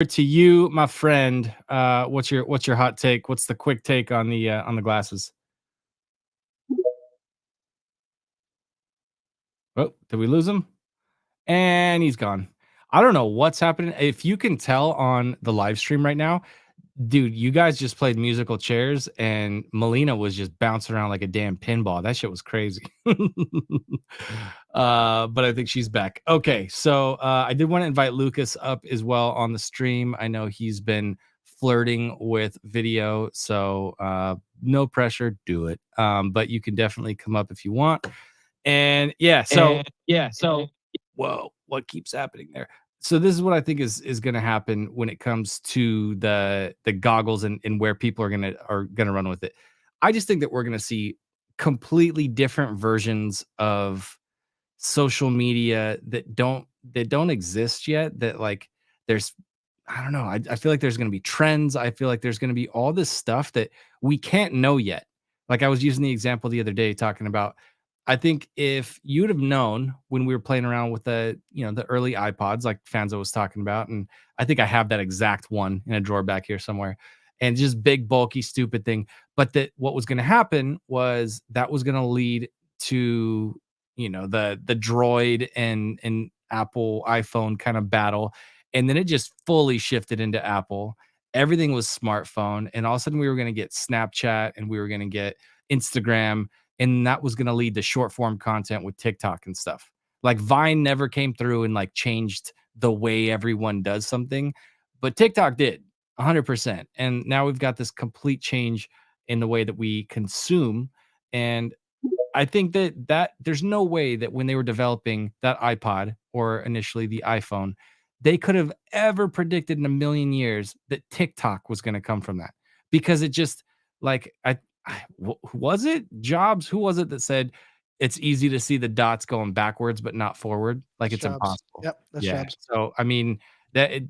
To you, my friend, what's your hot take? What's the quick take on the glasses? Oh, did we lose him? And he's gone. I don't know what's happening. If you can tell on the live stream right now, dude, you guys just played musical chairs and Melina was just bouncing around like a damn pinball. That shit was crazy. But I think she's back. Okay, so I did want to invite Lucas up as well on the stream. I know he's been flirting with video, so no pressure, do it. But you can definitely come up if you want. And yeah, so whoa, what keeps happening there? So this is what I think is going to happen when it comes to the goggles and where people are gonna run with it. I just think that we're gonna see completely different versions of social media that don't exist yet. That like there's I don't know. I feel like there's gonna be trends. I feel like there's gonna be all this stuff that we can't know yet. Like I was using the example the other day talking about I think if you'd have known when we were playing around with the early iPods, like Fanzo was talking about, and I think I have that exact one in a drawer back here somewhere, and just big, bulky, stupid thing. But that what was going to happen was that was going to lead to the Droid and Apple iPhone kind of battle, and then it just fully shifted into Apple. Everything was smartphone, and all of a sudden we were going to get Snapchat and we were going to get Instagram, and that was going to lead to short form content with TikTok and stuff. Like Vine never came through and like changed the way everyone does something, but TikTok did 100%. And now we've got this complete change in the way that we consume. And I think that there's no way that when they were developing that iPod or initially the iPhone, they could have ever predicted in a million years that TikTok was going to come from that because it just like was it Jobs? Who was it that said it's easy to see the dots going backwards but not forward? Like it's Jobs. impossible. Yep, that's Yeah. Jobs. So I mean,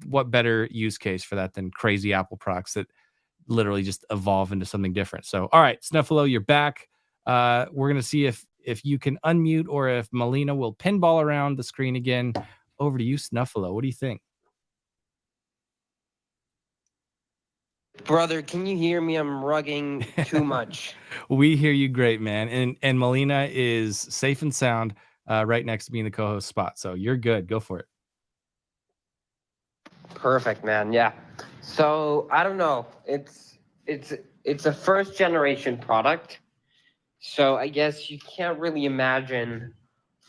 what better use case for that than crazy Apple products that literally just evolve into something different? So all right, Snuffalo, you're back. We're gonna see if you can unmute or if Melina will pinball around the screen again. Over to you, Snuffalo. What do you think? Brother, can you hear me? I'm rugging too much. We hear you great, man. And Melina is safe and sound right next to me in the co-host spot. So you're good. Go for it. Perfect, man. Yeah. So I don't know. It's a first generation product. So I guess you can't really imagine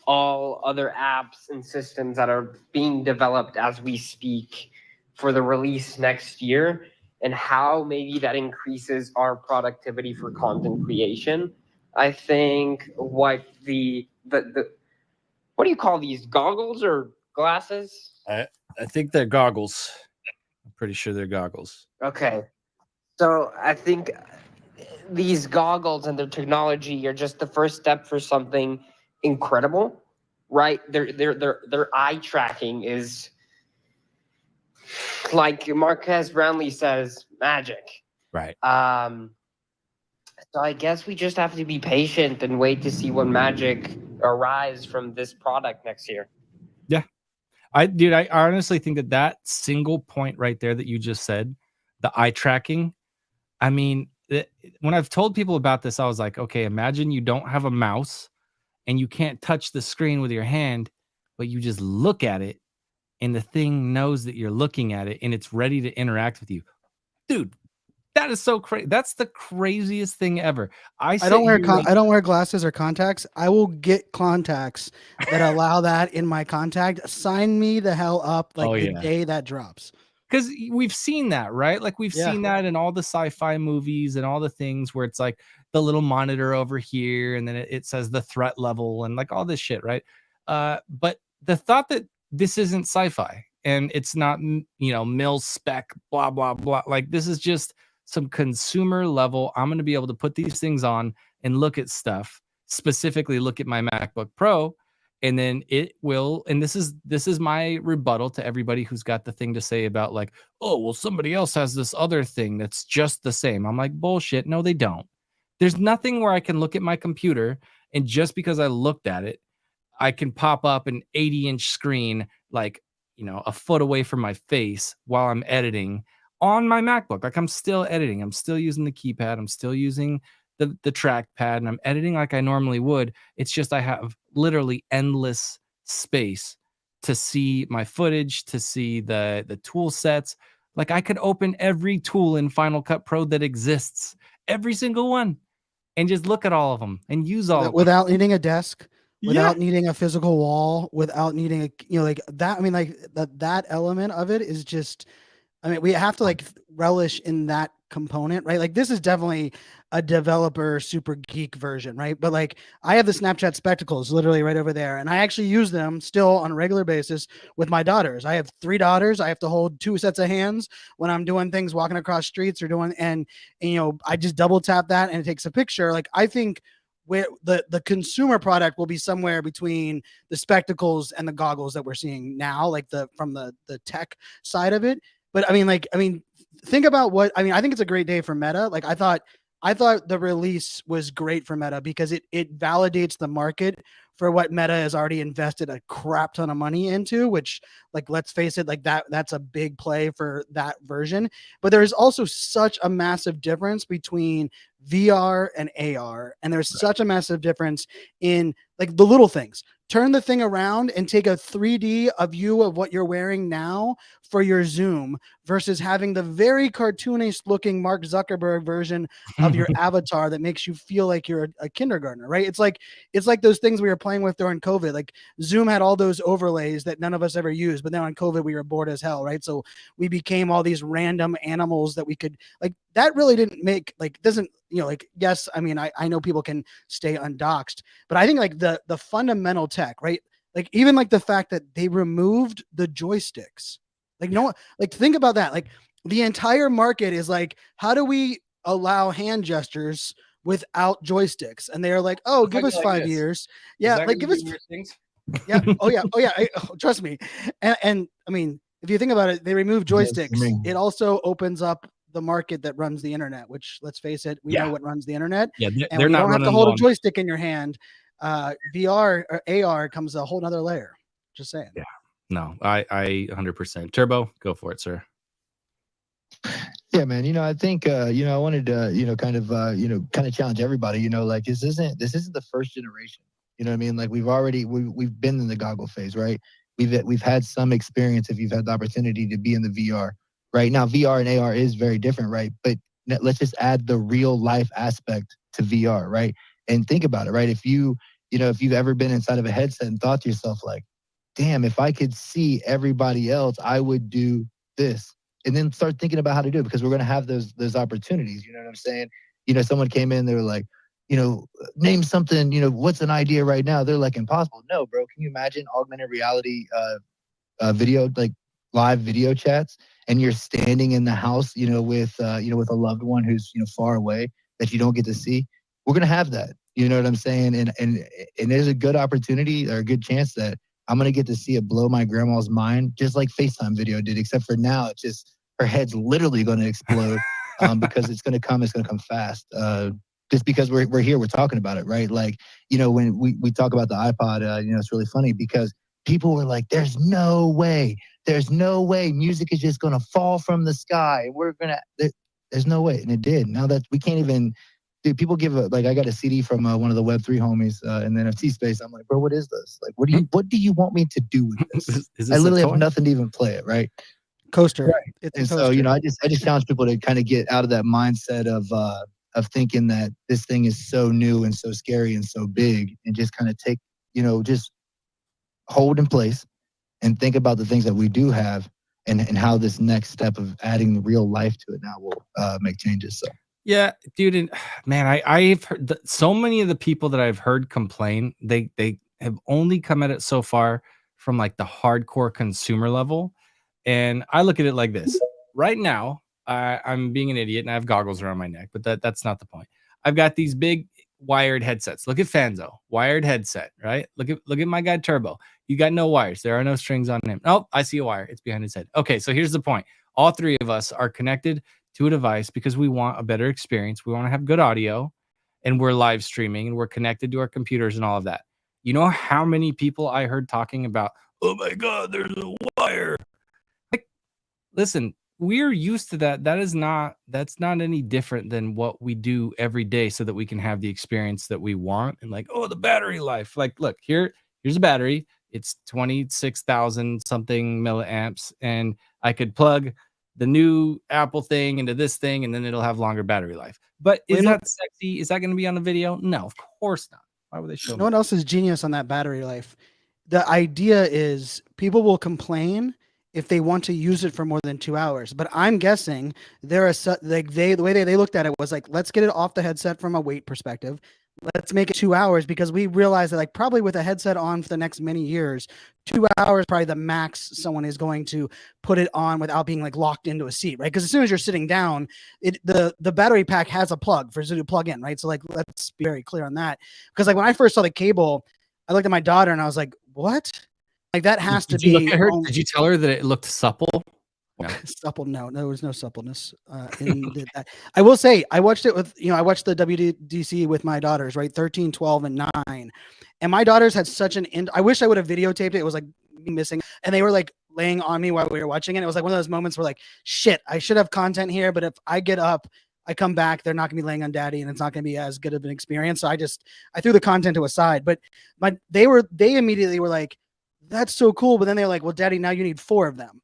all other apps and systems that are being developed as we speak for the release next year and how maybe that increases our productivity for content creation. I think what the what do you call these, goggles or glasses? I think they're goggles. I'm pretty sure they're goggles. Okay. So I think these goggles and their technology are just the first step for something incredible, right? Their eye tracking is, like Marquez Brownlee says, magic. Right. So I guess we just have to be patient and wait to see what magic arrives from this product next year. Yeah. I honestly think that single point right there that you just said, the eye tracking, I mean, when I've told people about this, I was like, okay, imagine you don't have a mouse and you can't touch the screen with your hand, but you just look at it and the thing knows that you're looking at it and it's ready to interact with you. Dude, that is so crazy. That's the craziest thing ever. I don't wear glasses or contacts. I will get contacts that allow that in my contact. Sign me the hell up the day that drops. Because we've seen that, right? Like we've seen that in all the sci-fi movies and all the things where it's like the little monitor over here and then it says the threat level and like all this shit, right? But the thought that this isn't sci-fi and it's not, mil spec, blah, blah, blah. Like this is just some consumer level. I'm going to be able to put these things on and look at stuff, specifically look at my MacBook Pro. And then it will, and this is my rebuttal to everybody who's got the thing to say about like, oh, well, somebody else has this other thing that's just the same. I'm like, bullshit. No, they don't. There's nothing where I can look at my computer and just because I looked at it, I can pop up an 80-inch screen like, a foot away from my face while I'm editing on my MacBook. Like I'm still editing. I'm still using the keypad. I'm still using the trackpad, and I'm editing like I normally would. It's just I have literally endless space to see my footage, to see the tool sets. Like I could open every tool in Final Cut Pro that exists, every single one, and just look at all of them and use all of them. Without needing a desk, Yeah. without needing a physical wall, without needing a, like that. I mean, like that element of it is just, I mean, we have to like relish in that component, right? Like this is definitely a developer super geek version, right? But like I have the Snapchat spectacles literally right over there, and I actually use them still on a regular basis with my daughters. I have 3 daughters. I have to hold 2 sets of hands when I'm doing things, walking across streets or doing, and I just double tap that and it takes a picture. Like I think where the consumer product will be somewhere between the spectacles and the goggles that we're seeing now, like from the tech side of it. But I mean, think about what I mean. I think it's a great day for Meta. Like I thought the release was great for Meta because it validates the market for what Meta has already invested a crap ton of money into, which, like, let's face it, like that's a big play for that version. But there's also such a massive difference between VR and AR, and there's such a massive difference in like the little things. Turn the thing around and take a 3D view of what you're wearing now for your Zoom versus having the very cartoonish looking Mark Zuckerberg version of your avatar that makes you feel like you're a kindergartner, right? It's like those things we were playing with during COVID. Like Zoom had all those overlays that none of us ever used, but then on COVID we were bored as hell, right? So we became all these random animals that we could, like, that really didn't make, like, doesn't, like, yes, I mean, I know people can stay undoxed, but I think like the fundamental tech, right? Like even like the fact that they removed the joysticks. Like no one, like think about that. Like the entire market is like, how do we allow hand gestures without joysticks? And they're like, oh, give us 5 years. Yeah, like give us things. yeah. Oh yeah. Oh yeah. Trust me. And I mean, if you think about it, they remove joysticks. It also opens up the market that runs the internet, which, let's face it, we know what runs the internet. Yeah, and when you don't have to hold a joystick in your hand, VR or AR comes a whole nother layer. Just saying. Yeah. No, I 100%. Turbo, go for it, sir. Yeah, man. I think I wanted to kind of challenge everybody. Like this isn't the first generation. You know what I mean? Like we've been in the goggle phase, right? We've had some experience if you've had the opportunity to be in the VR. Right now, VR and AR is very different, right? But let's just add the real life aspect to VR, right? And think about it, right? If you've ever been inside of a headset and thought to yourself, like, damn, if I could see everybody else, I would do this. And then start thinking about how to do it, because we're going to have those opportunities. You know what I'm saying? Someone came in, they were like, name something, what's an idea right now? They're like, impossible. No, bro. Can you imagine augmented reality video, like live video chats, and you're standing in the house, with a loved one who's, far away that you don't get to see? We're going to have that. You know what I'm saying? And there's a good opportunity or a good chance that I'm going to get to see it blow my grandma's mind, just like FaceTime video did, except for now it's just, her head's literally going to explode because it's going to come fast. Just because we're here, we're talking about it, right? Like, when we talk about the iPod, it's really funny because people were like, there's no way music is just going to fall from the sky. There's no way. And it did. Now that we can't even, dude, people give I got a CD from one of the Web3 homies in the NFT space. I'm like, bro, what is this? Like, what do you want me to do with this? I literally have nothing to even play it, right? Coaster. Right. It's and a coaster. So, I just challenge people to kind of get out of that mindset of thinking that this thing is so new and so scary and so big, and just kind of take, just hold in place and think about the things that we do have and how this next step of adding real life to it now will make changes. So. Yeah, dude, and man, I've heard so many of the people that I've heard complain, they have only come at it so far from like the hardcore consumer level. And I look at it like this. Right now, I'm being an idiot and I have goggles around my neck, but that's not the point. I've got these big wired headsets. Look at Fanzo, wired headset, right? Look at my guy Turbo. You got no wires. There are no strings on him. Oh, I see a wire. It's behind his head. Okay, so here's the point. All three of us are connected to a device because we want a better experience. We want to have good audio, and we're live streaming and we're connected to our computers and all of that. You know how many people I heard talking about, oh my God, there's a wire. Like, listen, we're used to that. That's not any different than what we do every day so that we can have the experience that we want. And like, oh, the battery life. Like, look, here's a battery. It's 26,000 something milliamps, and I could plug the new Apple thing into this thing, and then it'll have longer battery life. But is that sexy? Is that going to be on the video? No, of course not. Why would they show You me? know what else is genius on that battery life? The idea is people will complain if they want to use it for more than 2 hours. But I'm guessing the way they looked at it was like, let's get it off the headset from a weight perspective. Let's make it 2 hours, because we realize that like probably with a headset on for the next many years, 2 hours probably the max someone is going to put it on without being like locked into a seat, right? Because as soon as you're sitting down, the battery pack has a plug for to plug in, right? So like let's be very clear on that. Because like when I first saw the cable, I looked at my daughter and I was like, what? Like that has to Did you look be at her? Did you tell her that it looked supple? No. supple. No, there was no suppleness in that. I will say I watched it with, I watched the WDC with my daughters, right? 13, 12, and 9. And my daughters had such I wish I would have videotaped it. It was like me missing. And they were like laying on me while we were watching it. It was like one of those moments where like, shit, I should have content here. But if I get up, I come back, they're not gonna be laying on daddy and it's not gonna be as good of an experience. So I threw the content to a side. But they immediately were like, that's so cool. But then they're like, well, daddy, now you need 4 of them.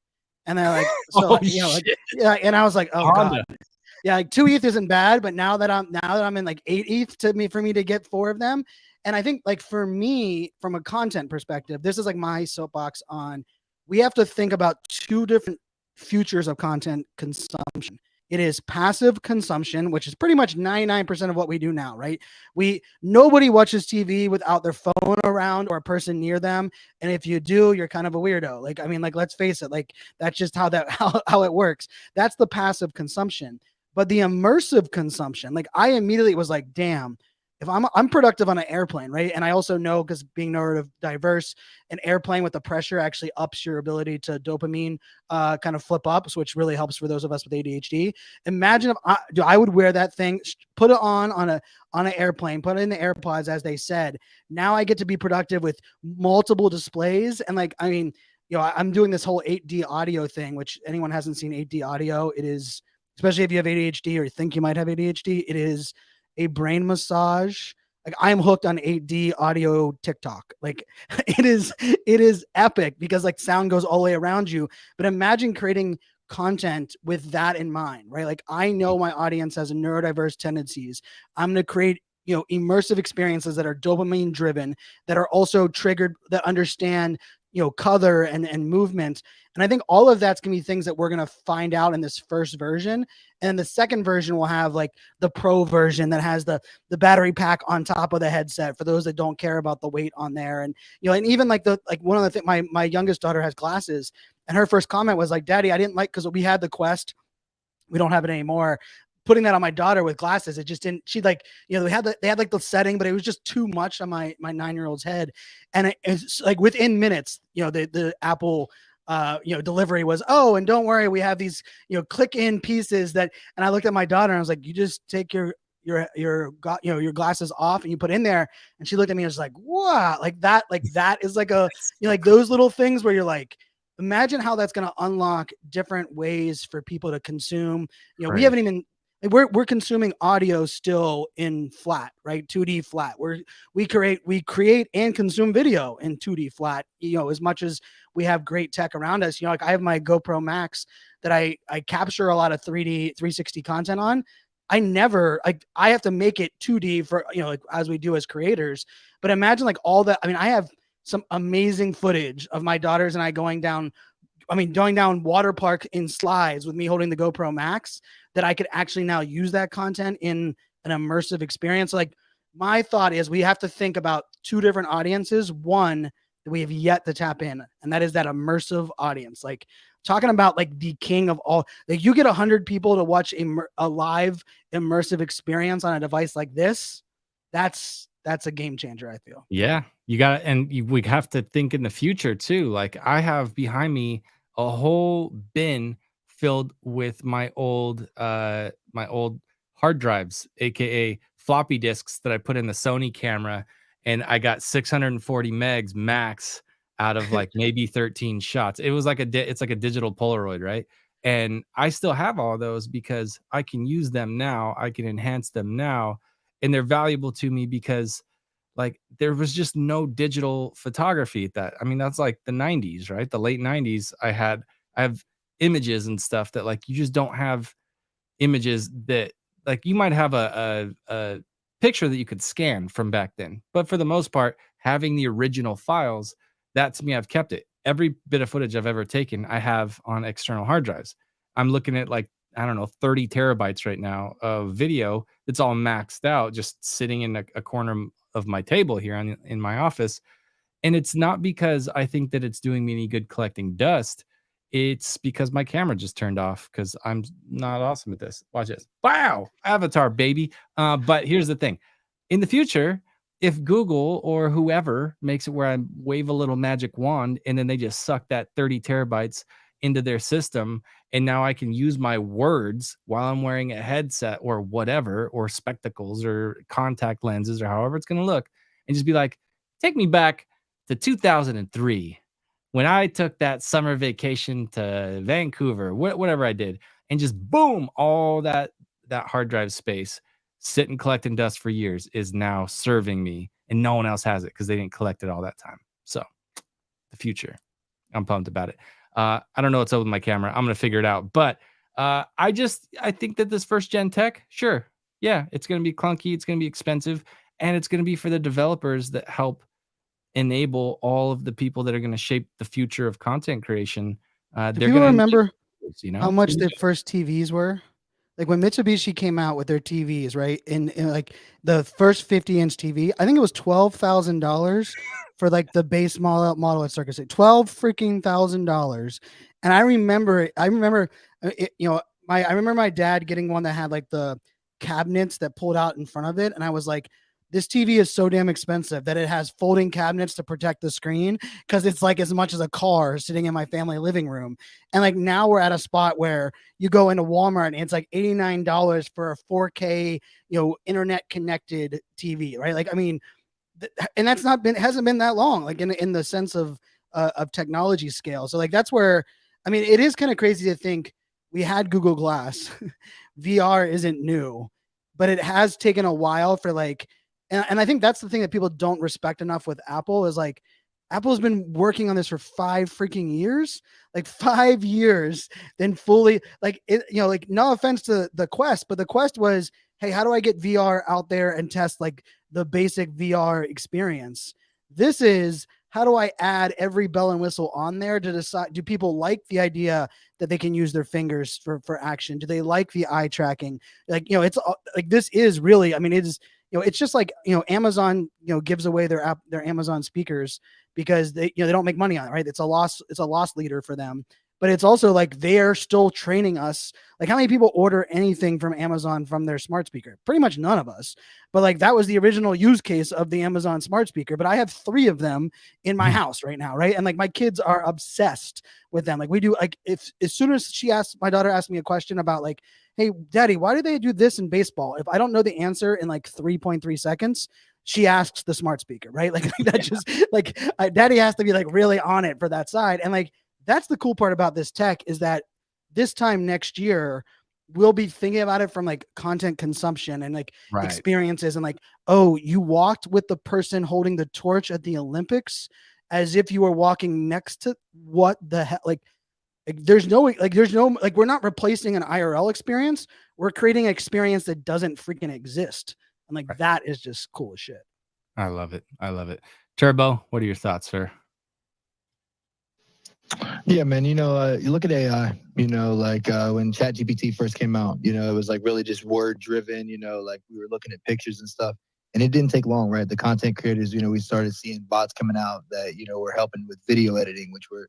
And they're like, so Oh, like, yeah. And I was like, oh Honda. God. Yeah, like 2 ETH isn't bad, but now that I'm in like 8 ETH for me to get 4 of them. And I think like for me, from a content perspective, this is like my soapbox on, we have to think about 2 different futures of content consumption. It is passive consumption, which is pretty much 99% of what we do now, right? Nobody watches TV without their phone around or a person near them. And if you do, you're kind of a weirdo. Like, I mean, like, let's face it, like that's just how it works. That's the passive consumption. But the immersive consumption, like I immediately was like, damn, if I'm productive on an airplane, right? And I also know, because being neurodiverse, an airplane with the pressure actually ups your ability to dopamine kind of flip up, which really helps for those of us with ADHD. Imagine if I would wear that thing, put it on an airplane, put it in the AirPods, as they said. Now I get to be productive with multiple displays. And like, I mean, I'm doing this whole 8D audio thing, which anyone hasn't seen 8D audio, it is, especially if you have ADHD or think you might have ADHD, it is a brain massage. Like I'm hooked on 8D audio TikTok. Like it is epic, because like sound goes all the way around you. But imagine creating content with that in mind, right? Like I know my audience has neurodiverse tendencies. I'm going to create, immersive experiences that are dopamine driven, that are also triggered, that understand, color and movement. And I think all of that's going to be things that we're going to find out in this first version. And the second version will have like the pro version that has the battery pack on top of the headset for those that don't care about the weight on there. And, and even like one of the things, my youngest daughter has glasses, and her first comment was like, Daddy, I didn't like, because we had the Quest, we don't have it anymore. Putting that on my daughter with glasses, it just didn't, she like, they had like the setting, but it was just too much on my 9-year-old's head. And it's like within minutes, the Apple, delivery was, oh, and don't worry, we have these, click in pieces that, and I looked at my daughter and I was like, you just take your glasses off and you put in there. And she looked at me and was like, wow, like that is like a, like those little things where you're like, imagine how that's going to unlock different ways for people to consume. Right. We haven't even, we're consuming audio still in flat, right? 2D flat. We create and consume video in 2D flat, as much as we have great tech around us. Like I have my GoPro Max that I capture a lot of 3D 360 content on. I have to make it 2D for, like as we do as creators. But imagine like all that. I mean, I have some amazing footage of my daughters and I going down water park in slides with me holding the GoPro Max, that I could actually now use that content in an immersive experience. Like my thought is we have to think about 2 different audiences. One that we have yet to tap in, and that is that immersive audience. Like talking about like the king of all, like you get 100 people to watch a live immersive experience on a device like this. That's a game changer, I feel. Yeah, you got to, and we have to think in the future too. Like I have behind me a whole bin filled with my old hard drives, aka floppy disks that I put in the Sony camera, and I got 640 megs max out of like maybe 13 shots. It was like it's like a digital Polaroid, right? And I still have all of those because I can use them now. I can enhance them now, and they're valuable to me because like there was just no digital photography at that. I mean, that's like the 90s, right? The late 90s. I have images and stuff that like you just don't have images that like you might have a picture that you could scan from back then, but for the most part having the original files, that to me, I've kept it. Every bit of footage I've ever taken I have on external hard drives. I'm looking at like, I don't know, 30 terabytes right now of video that's all maxed out just sitting in a corner of my table here in my office. And it's not because I think that it's doing me any good collecting dust. It's because my camera just turned off because I'm not awesome at this. Watch this. Wow. Avatar, baby. But here's the thing. In the future, if Google or whoever makes it where I wave a little magic wand and then they just suck that 30 terabytes into their system, and now I can use my words while I'm wearing a headset or whatever, or spectacles or contact lenses or however it's going to look, and just be like, take me back to 2003 when I took that summer vacation to Vancouver, whatever I did, and just boom, all that hard drive space sitting collecting dust for years is now serving me, and no one else has it because they didn't collect it all that time. So the future, I'm pumped about it. I don't know what's up with my camera. I'm gonna figure it out, but I think that this first gen tech, sure, yeah, it's gonna be clunky, it's gonna be expensive, and it's gonna be for the developers that help enable all of the people that are going to shape the future of content creation. Do They're people going to, remember how it's much gonna their be first TVs were? Like when Mitsubishi came out with their TVs, right? In like the first 50-inch TV, I think it was $12,000 for like the base model at Circus. $12 freaking thousand. And I remember I remember my dad getting one that had like the cabinets that pulled out in front of it, and I was like, this TV is so damn expensive that it has folding cabinets to protect the screen because it's like as much as a car sitting in my family living room. And like now we're at a spot where you go into Walmart and it's like $89 for a 4K, internet connected TV, right? Like, I mean, and that's not been hasn't been that long, like in the sense of technology scale. So like that's where, I mean, it is kind of crazy to think we had Google Glass. VR isn't new, but it has taken a while for like, and I think that's the thing that people don't respect enough with Apple is like Apple's been working on this for 5 freaking years, like 5 years, then fully like it, like no offense to the Quest, but the Quest was, hey, how do I get VR out there and test like the basic VR experience? This is how do I add every bell and whistle on there to decide, do people like the idea that they can use their fingers for action? Do they like the eye tracking? Like, it's like, this is really, I mean, it is, it's just like, Amazon, gives away their Amazon speakers because they don't make money on it, right? It's a loss leader for them. But it's also like they're still training us. Like, how many people order anything from Amazon from their smart speaker? Pretty much none of us. But like that was the original use case of the Amazon smart speaker. But I have 3 of them in my house right now, right? And like my kids are obsessed with them. Like we do, like if as soon as my daughter asked me a question about like, hey, daddy, why do they do this in baseball? If I don't know the answer in like 3.3 seconds, she asks the smart speaker, right? Like that just like daddy has to be like really on it for that side. And like, that's the cool part about this tech is that this time next year, we'll be thinking about it from like content consumption and like experiences and like, oh, you walked with the person holding the torch at the Olympics as if you were walking next to what the hell, like there's no, we're not replacing an IRL experience. We're creating an experience that doesn't freaking exist. And like, that is just cool as shit. I love it. I love it. Turbo, what are your thoughts, sir? Yeah, man. You look at AI, like when ChatGPT first came out, it was like really just word driven, like we were looking at pictures and stuff. And it didn't take long, right? The content creators, we started seeing bots coming out that, were helping with video editing, which were,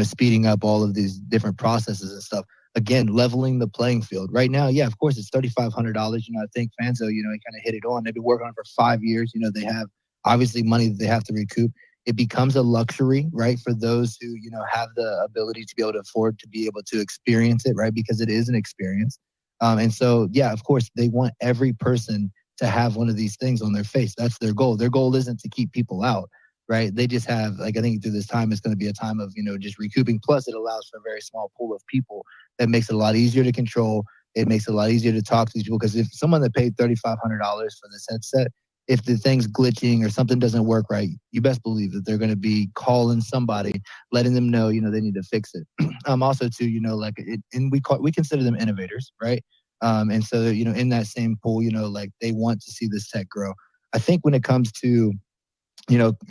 speeding up all of these different processes and stuff. Again, leveling the playing field. Right now, yeah, of course, it's $3,500. I think Fanzo, he kind of hit it on. They've been working on it for 5 years. They have obviously money that they have to recoup. It becomes a luxury, right, for those who, have the ability to be able to afford to be able to experience it, right, because it is an experience. And so, yeah, of course, they want every person to have one of these things on their face. That's their goal. Their goal isn't to keep people out, right? They just have, like, I think through this time, it's going to be a time of, just recouping. Plus, it allows for a very small pool of people that makes it a lot easier to control. It makes it a lot easier to talk to these people, because if someone that paid $3,500 for this headset, if the thing's glitching or something doesn't work right, you best believe that they're going to be calling somebody, letting them know, they need to fix it. Also too, like and we consider them innovators, right? And so, in that same pool, like they want to see this tech grow. I think when it comes to,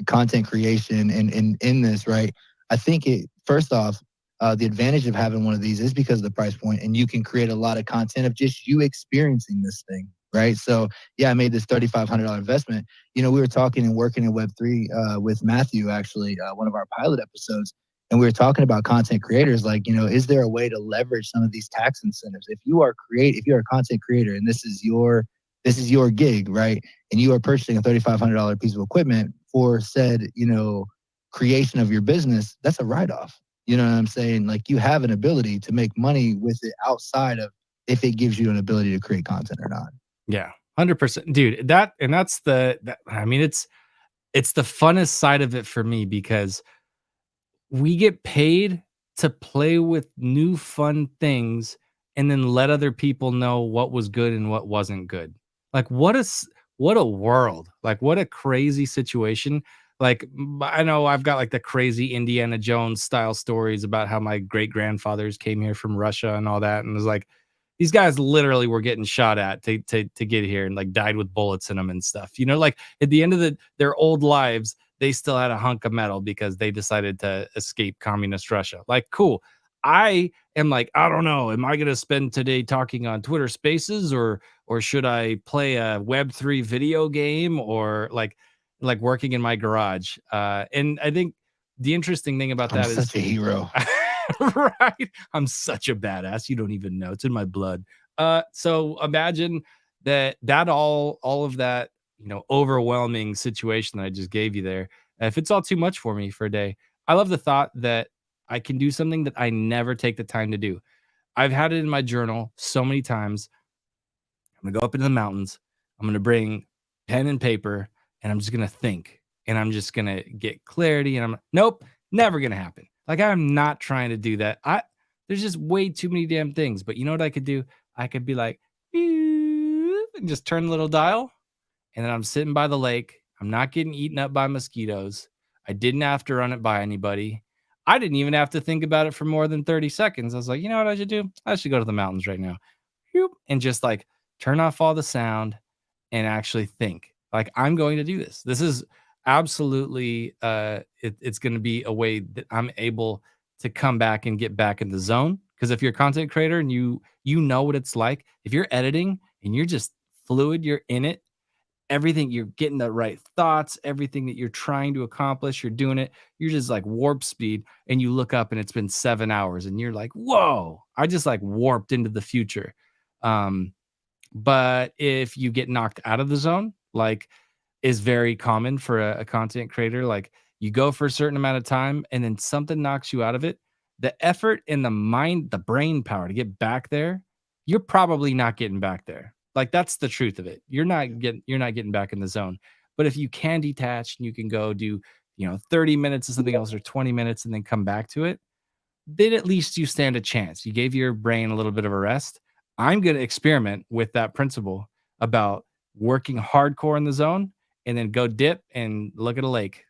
content creation and in this, right? I think first off, the advantage of having one of these is because of the price point, and you can create a lot of content of just you experiencing this thing, right? So yeah, I made this $3,500 investment. We were talking and working in Web3 with Matthew, actually, one of our pilot episodes, and we were talking about content creators. Like, is there a way to leverage some of these tax incentives? If you're a content creator and this is your gig, right? And you are purchasing a $3,500 piece of equipment for said, creation of your business, that's a write-off. You know what I'm saying? Like, you have an ability to make money with it outside of if it gives you an ability to create content or not. Yeah, 100%, dude. That's I mean, it's the funnest side of it for me, because we get paid to play with new fun things and then let other people know what was good and what wasn't good. Like, what a world. Like, what a crazy situation. Like, I know I've got like the crazy Indiana Jones style stories about how my great grandfathers came here from Russia and all that, and it was like, these guys literally were getting shot at to get here, and like died with bullets in them and stuff. Like at the end of their old lives, they still had a hunk of metal because they decided to escape communist Russia. Like, cool. I am like, I don't know. Am I going to spend today talking on Twitter Spaces, or should I play a Web3 video game, or like working in my garage? And I think the interesting thing about that is such a hero. Right? I'm such a badass. You don't even know. It's in my blood. So imagine that all of that, overwhelming situation that I just gave you there. If it's all too much for me for a day, I love the thought that I can do something that I never take the time to do. I've had it in my journal so many times. I'm gonna go up into the mountains. I'm gonna bring pen and paper, and I'm just gonna think, and I'm just gonna get clarity. And nope, never gonna happen. Like, I'm not trying to do that. There's just way too many damn things. But you know what I could do? I could be like, and just turn the little dial, and then I'm sitting by the lake. I'm not getting eaten up by mosquitoes. I didn't have to run it by anybody. I didn't even have to think about it for more than 30 seconds. I was like, you know what I should do? I should go to the mountains right now. And just like turn off all the sound and actually think. Like, I'm going to do this. This is absolutely it's going to be a way that I'm able to come back and get back in the zone. Because if you're a content creator and you know what it's like, if you're editing and you're just fluid, you're in it, everything, you're getting the right thoughts, everything that you're trying to accomplish, you're doing it, you're just like warp speed, and you look up and it's been 7 hours and you're like, whoa, I just like warped into the future. But if you get knocked out of the zone, like is very common for a content creator, like you go for a certain amount of time and then something knocks you out of it, the effort and the brain power to get back there, you're probably not getting back there. Like, that's the truth of it. You're not getting back in the zone. But if you can detach and you can go do, 30 minutes of something else or 20 minutes and then come back to it, then at least you stand a chance. You gave your brain a little bit of a rest. I'm going to experiment with that principle about working hardcore in the zone and then go dip and look at a lake.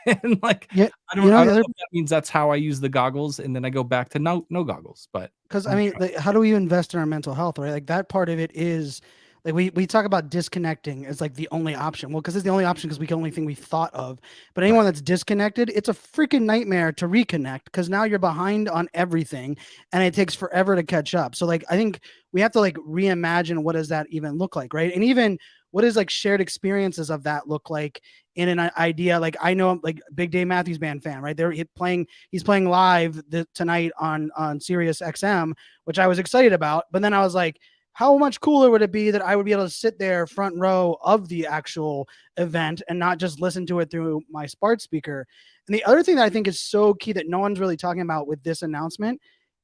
And like, Yeah, I don't know if that means that's how I use the goggles, and then I go back to no goggles. But because I mean, like, how do we invest in our mental health, right? Like, that part of it is like we talk about disconnecting as like the only option. Well, because it's the only option because we can only thing we thought of. But anyone that's disconnected, it's a freaking nightmare to reconnect because now you're behind on everything and it takes forever to catch up. So like, I think we have to like reimagine what does that even look like, right? And even what does like shared experiences of that look like in an idea? Like, I know like Big Dave Matthews Band fan, right? He's playing live tonight on Sirius XM, which I was excited about. But then I was like, how much cooler would it be that I would be able to sit there front row of the actual event and not just listen to it through my smart speaker? And the other thing that I think is so key that no one's really talking about with this announcement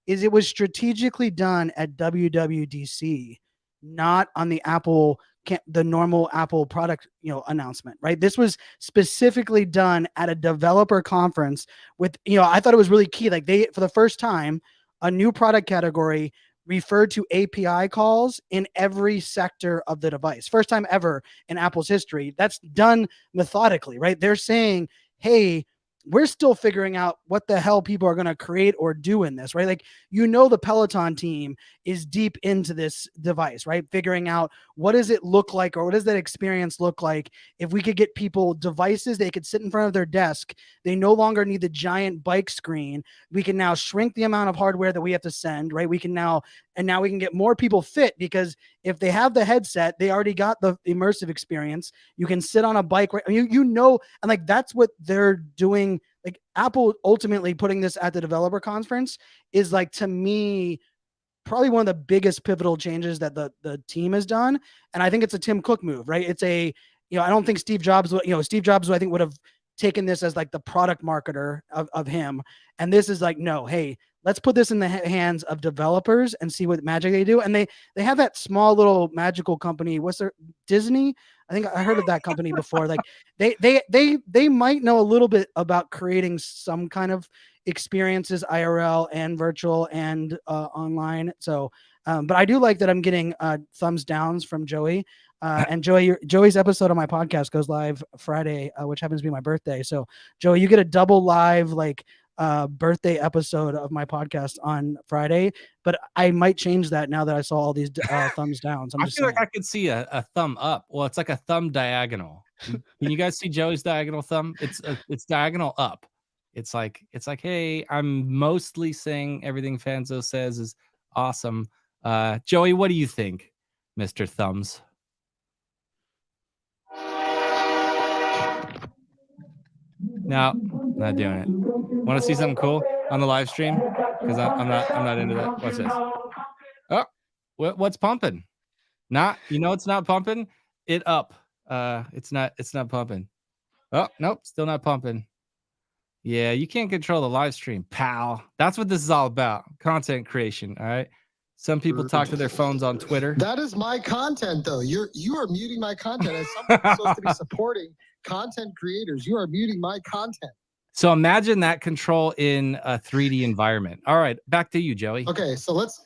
is it was strategically done at WWDC, not on the Apple the normal Apple product, announcement, right? This was specifically done at a developer conference with, I thought it was really key. Like for the first time, a new product category referred to API calls in every sector of the device. First time ever in Apple's history. That's done methodically, right? They're saying, hey, we're still figuring out what the hell people are going to create or do in this, right? Like, the Peloton team is deep into this device, right? Figuring out what does it look like, or what does that experience look like if we could get people devices they could sit in front of their desk. They no longer need the giant bike screen. We can now shrink the amount of hardware that we have to send, right? We can now we can get more people fit, because if they have the headset, they already got the immersive experience. You can sit on a bike, right? And like that's what they're doing. Like Apple ultimately putting this at the developer conference is, like, to me, probably one of the biggest pivotal changes that the team has done. And I think it's a Tim Cook move, right? It's I don't think Steve Jobs, I think would have taken this as like the product marketer of him. And this is like, no, hey, let's put this in the hands of developers and see what magic they do. And they have that small little magical company. What's their Disney? I think I heard of that company before. Like they might know a little bit about creating some kind of experiences, IRL and virtual and online. So, but I do like that I'm getting thumbs downs from Joey. And Joey's episode on my podcast goes live Friday, which happens to be my birthday. So, Joey, you get a double live birthday episode of my podcast on Friday. But I might change that now that I saw all these thumbs downs. I feel like I could see a thumb up. Well, it's like a thumb diagonal. Can you guys see Joey's diagonal thumb? It's diagonal up. It's like, hey, I'm mostly saying everything Fanzo says is awesome. Joey, what do you think, Mr. Thumbs? No, not doing it. Want to see something cool on the live stream? Because I'm not into that. What's this? Oh, what's pumping? It's not pumping. It up. It's not pumping. Oh, nope, still not pumping. Yeah, you can't control the live stream, pal. That's what this is all about. Content creation. All right. Some people talk to their phones on Twitter. That is my content, though. You are muting my content. As someone who's supposed to be supporting content creators, you are muting my content. So imagine that control in a 3D environment. All right, back to you, Joey. Okay, so let's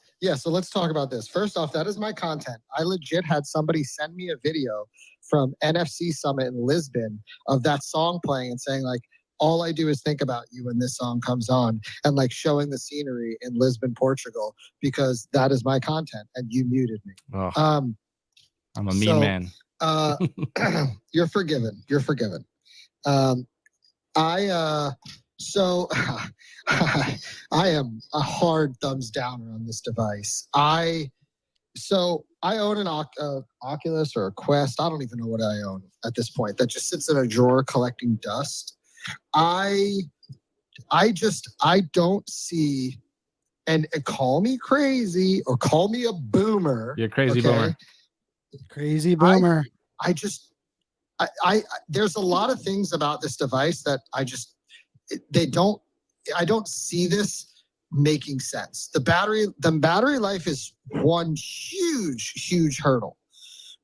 talk about this. First off, that is my content. I legit had somebody send me a video from NFC Summit in Lisbon of that song playing and saying, like, all I do is think about you when this song comes on, and like showing the scenery in Lisbon, Portugal, because that is my content, and you muted me. Oh, I'm a mean man. You're forgiven. You're forgiven. I am a hard thumbs downer on this device. I own an Oculus or a Quest. I don't even know what I own at this point. That just sits in a drawer collecting dust. I don't see, and call me crazy or call me a boomer. You're a crazy boomer. Crazy boomer. I there's a lot of things about this device that I don't see this making sense. The battery life is one huge hurdle,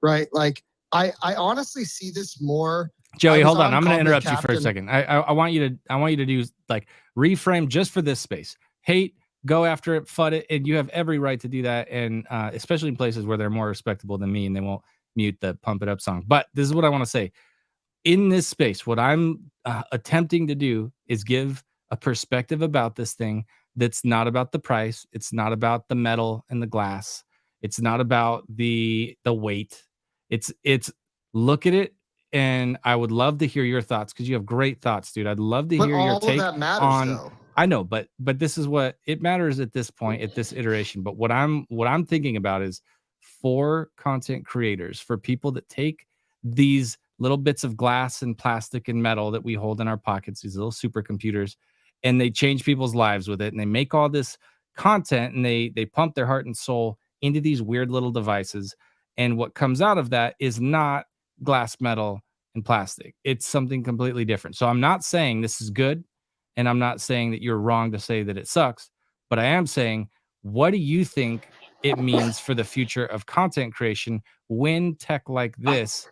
right? Like I honestly see this more. Joey, hold on. I'm going to interrupt you for a second. I want you to do like reframe just for this space. Hate, go after it, FUD it, and you have every right to do that. And especially in places where they're more respectable than me and they won't mute the pump it up song. But this is what I want to say. In this space, what I'm attempting to do is give a perspective about this thing that's not about the price. It's not about the metal and the glass. It's not about the weight. It's look at it. And I would love to hear your thoughts, because you have great thoughts, dude. I'd love to hear your take that matters, on. though. I know, but this is what it matters at this point, at this iteration. But what I'm thinking about is for content creators, for people that take these little bits of glass and plastic and metal that we hold in our pockets, these little supercomputers, and they change people's lives with it, and they make all this content, and they pump their heart and soul into these weird little devices. And what comes out of that is not glass, metal, and plastic. It's something completely different. So I'm not saying this is good, and I'm not saying that you're wrong to say that it sucks, but I am saying, what do you think it means for the future of content creation when tech like this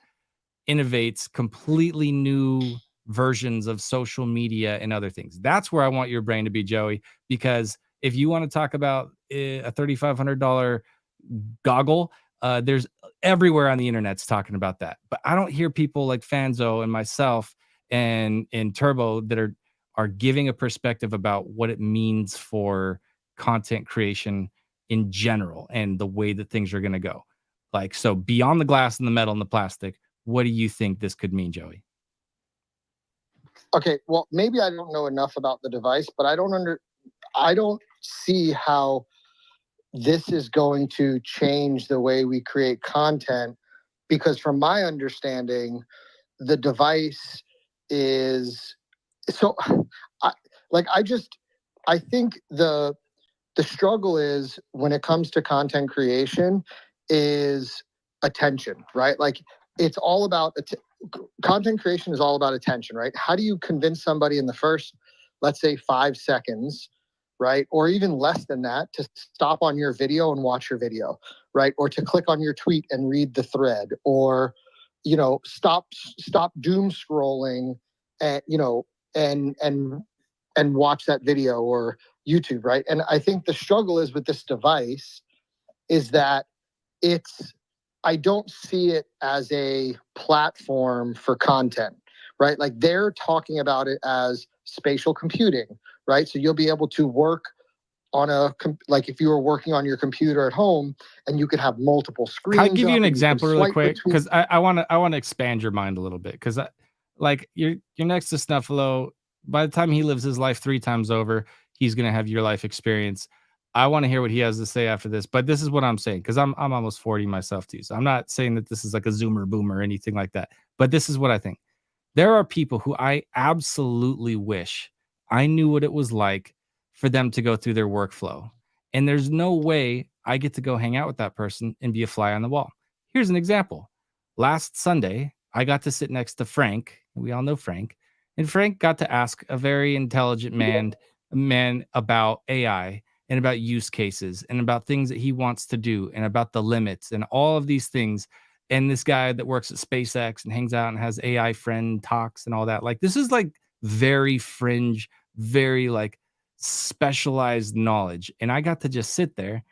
innovates completely new versions of social media and other things. That's where I want your brain to be, Joey, because if you want to talk about a $3,500 goggle, there's everywhere on the internet's talking about that. But I don't hear people like Fanzo and myself and Turbo that are giving a perspective about what it means for content creation in general and the way that things are going to go. Like, so beyond the glass and the metal and the plastic, what do you think this could mean, Joey? Okay, well, maybe I don't know enough about the device, but I don't see how this is going to change the way we create content, because from my understanding, the device is so I, I think the struggle is when it comes to content creation is attention, right? Like it's all about content creation is all about attention, right? How do you convince somebody in the first, let's say 5 seconds, right? Or even less than that to stop on your video and watch your video, right? Or to click on your tweet and read the thread, or, stop doom scrolling and, and watch that video or YouTube, right? And I think the struggle is with this device is that I don't see it as a platform for content, right? Like they're talking about it as spatial computing, right? So you'll be able to work on like if you were working on your computer at home and you could have multiple screens. Can I give you an example really quick? between- Because I want to expand your mind a little bit. Because like you're next to Snuffalo. By the time he lives his life 3 times over, he's gonna have your life experience. I want to hear what he has to say after this. But this is what I'm saying, because I'm almost 40 myself too. So I'm not saying that this is like a Zoomer boomer or anything like that. But this is what I think. There are people who I absolutely wish I knew what it was like for them to go through their workflow. And there's no way I get to go hang out with that person and be a fly on the wall. Here's an example. Last Sunday, I got to sit next to Frank. We all know Frank. And Frank got to ask a very intelligent man about AI and about use cases and about things that he wants to do and about the limits and all of these things. And this guy that works at SpaceX and hangs out and has AI friend talks and all that. Like, this is like very fringe, very like specialized knowledge. And I got to just sit there,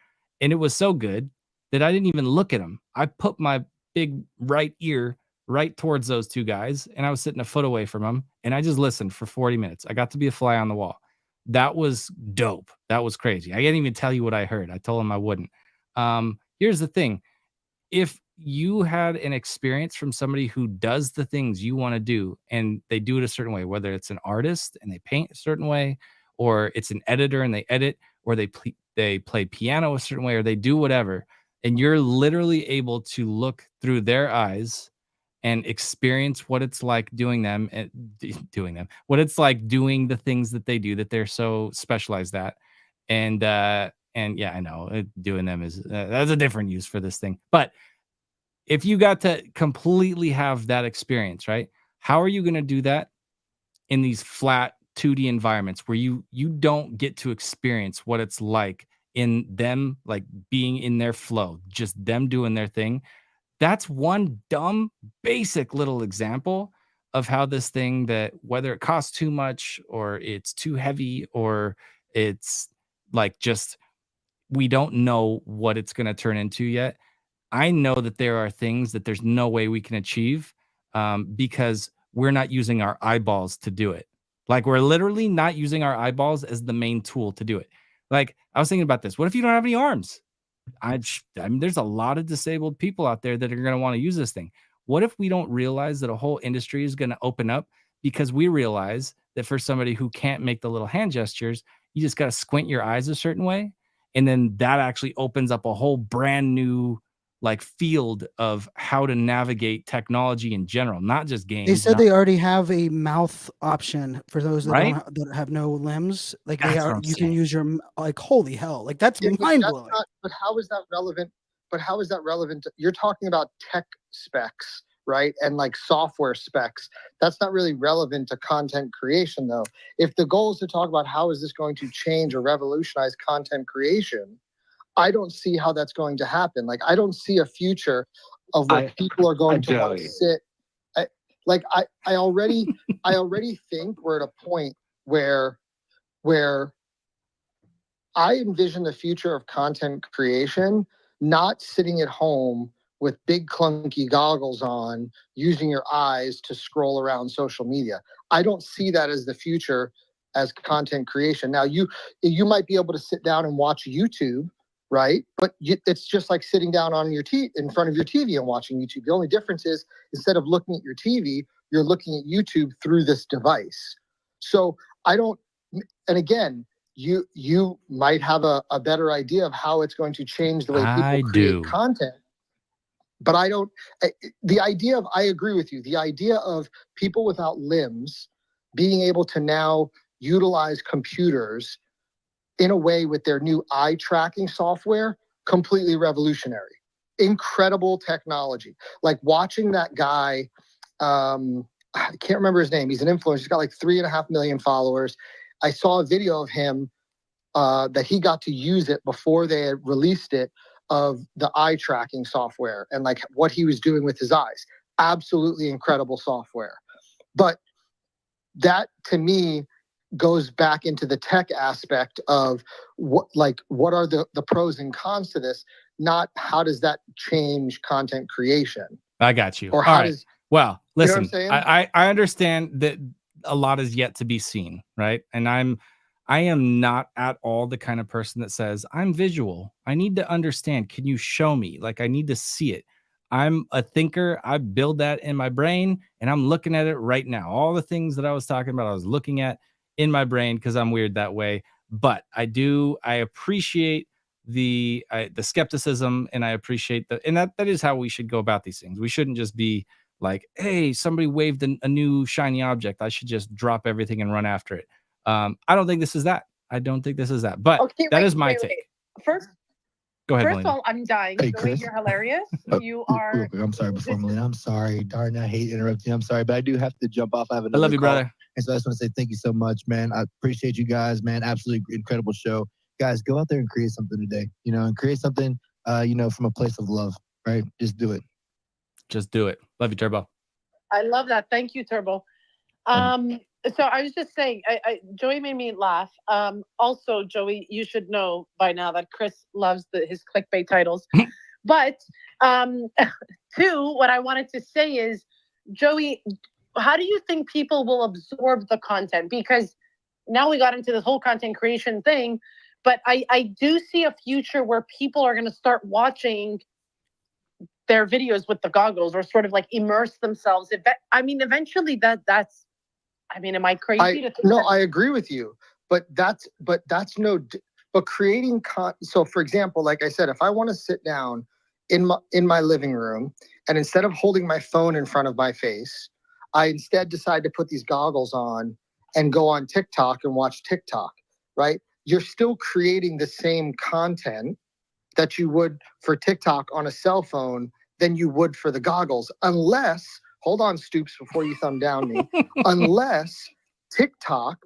and it was so good that I didn't even look at him. I put my big right ear right towards those 2 guys, and I was sitting a foot away from them, and I just listened for 40 minutes. I got to be a fly on the wall. That was dope. That was crazy. I can't even tell you what I heard. I told him I wouldn't. Here's the thing. If you had an experience from somebody who does the things you want to do and they do it a certain way, whether it's an artist and they paint a certain way, or it's an editor and they edit, or they play piano a certain way, or they do whatever, and you're literally able to look through their eyes and experience what it's like doing what it's like doing the things that they do that they're so specialized at. And yeah, I know doing them is that's a different use for this thing. But if you got to completely have that experience, right? How are you going to do that in these flat 2D environments where you don't get to experience what it's like in them, like being in their flow, just them doing their thing? That's one dumb, basic little example of how this thing, that whether it costs too much or it's too heavy or it's like just we don't know what it's going to turn into yet. I know that there are things that there's no way we can achieve because we're not using our eyeballs to do it. Like we're literally not using our eyeballs as the main tool to do it. Like I was thinking about this. What if you don't have any arms? I mean, there's a lot of disabled people out there that are going to want to use this thing. What if we don't realize that a whole industry is going to open up because we realize that for somebody who can't make the little hand gestures, you just got to squint your eyes a certain way. And then that actually opens up a whole brand new like field of how to navigate technology in general, not just games. They said they already have a mouth option for those that Right? that have no limbs. Like That's what I'm you saying. can use your like holy hell. Like that's Yeah, but mind that's blowing. but how is that relevant? But how is that relevant? You're talking about tech specs, right? And like software specs. That's not really relevant to content creation, though. If the goal is to talk about how is this going to change or revolutionize content creation, I don't see how that's going to happen. Like, I don't see a future of where people are going to want to sit. I already think we're at a point where I envision the future of content creation not sitting at home with big clunky goggles on, using your eyes to scroll around social media. I don't see that as the future as content creation. Now, you might be able to sit down and watch YouTube, right? But it's just like sitting down on your in front of your TV and watching YouTube. The only difference is instead of looking at your TV, you're looking at YouTube through this device. So I don't, and again, you might have a better idea of how it's going to change the way people create content. But I don't, the idea of, I agree with you, the idea of people without limbs being able to now utilize computers in a way with their new eye tracking software, completely revolutionary. Incredible technology. Like watching that guy, I can't remember his name. He's an influencer. He's got like 3.5 million followers. I saw a video of him that he got to use it before they had released it, of the eye tracking software and like what he was doing with his eyes. Absolutely incredible software. But that to me goes back into the tech aspect of what are the pros and cons to this, not how does that change content creation. I got you. Or All how right. does, well, listen, you know what I'm saying? I understand that a lot is yet to be seen, right? And I am not at all the kind of person that says, I'm visual. I need to understand. Can you show me? Like, I need to see it. I'm a thinker. I build that in my brain and I'm looking at it right now. All the things that I was talking about, I was looking at in my brain because I'm weird that way. But I appreciate the skepticism, and I appreciate and that is how we should go about these things. We shouldn't just be like, hey, somebody waved a new shiny object, I should just drop everything and run after it. I don't think this is that. I don't think this is that. But okay, that is my take. First, go ahead. First of all, I'm dying. Hey, Joey, Chris. you're hilarious. You are. I'm sorry before Melina. I'm sorry. Darn, I hate interrupting. I'm sorry, but I do have to jump off. I have another I love you, call. brother. And so I just want to say thank you so much, man. I appreciate you guys, man. Absolutely incredible show. Guys, go out there and create something today, and create something, from a place of love, right? Just do it. Just do it. Love you, Turbo. I love that. Thank you, Turbo. So I was just saying, Joey made me laugh. Also, Joey, you should know by now that Chris loves his clickbait titles. But two, what I wanted to say is, Joey, how do you think people will absorb the content? Because now we got into this whole content creation thing, but I do see a future where people are going to start watching their videos with the goggles, or sort of like immerse themselves. Eventually that's. Am I crazy to think No, that? I agree with you, but creating so for example, like I said, if I want to sit down in my living room and instead of holding my phone in front of my face, I instead decide to put these goggles on and go on TikTok and watch TikTok, right? You're still creating the same content that you would for TikTok on a cell phone than you would for the goggles, unless, hold on, Stoops, before you thumb down me, unless TikTok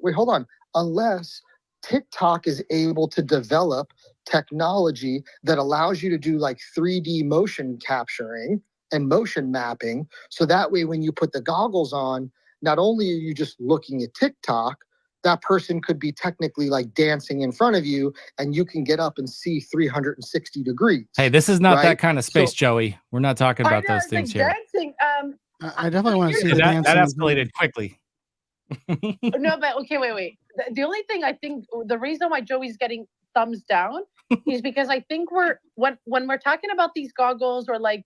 is able to develop technology that allows you to do like 3D motion capturing and motion mapping. So that way, when you put the goggles on, not only are you just looking at TikTok, that person could be technically like dancing in front of you and you can get up and see 360 degrees. Hey, this is not right? that kind of space, Joey. We're not talking about those things here. Dancing, I definitely want to see the that dancing. escalated quickly. No, but okay, wait. The only thing I think, the reason why Joey's getting thumbs down is because I think when we're talking about these goggles or like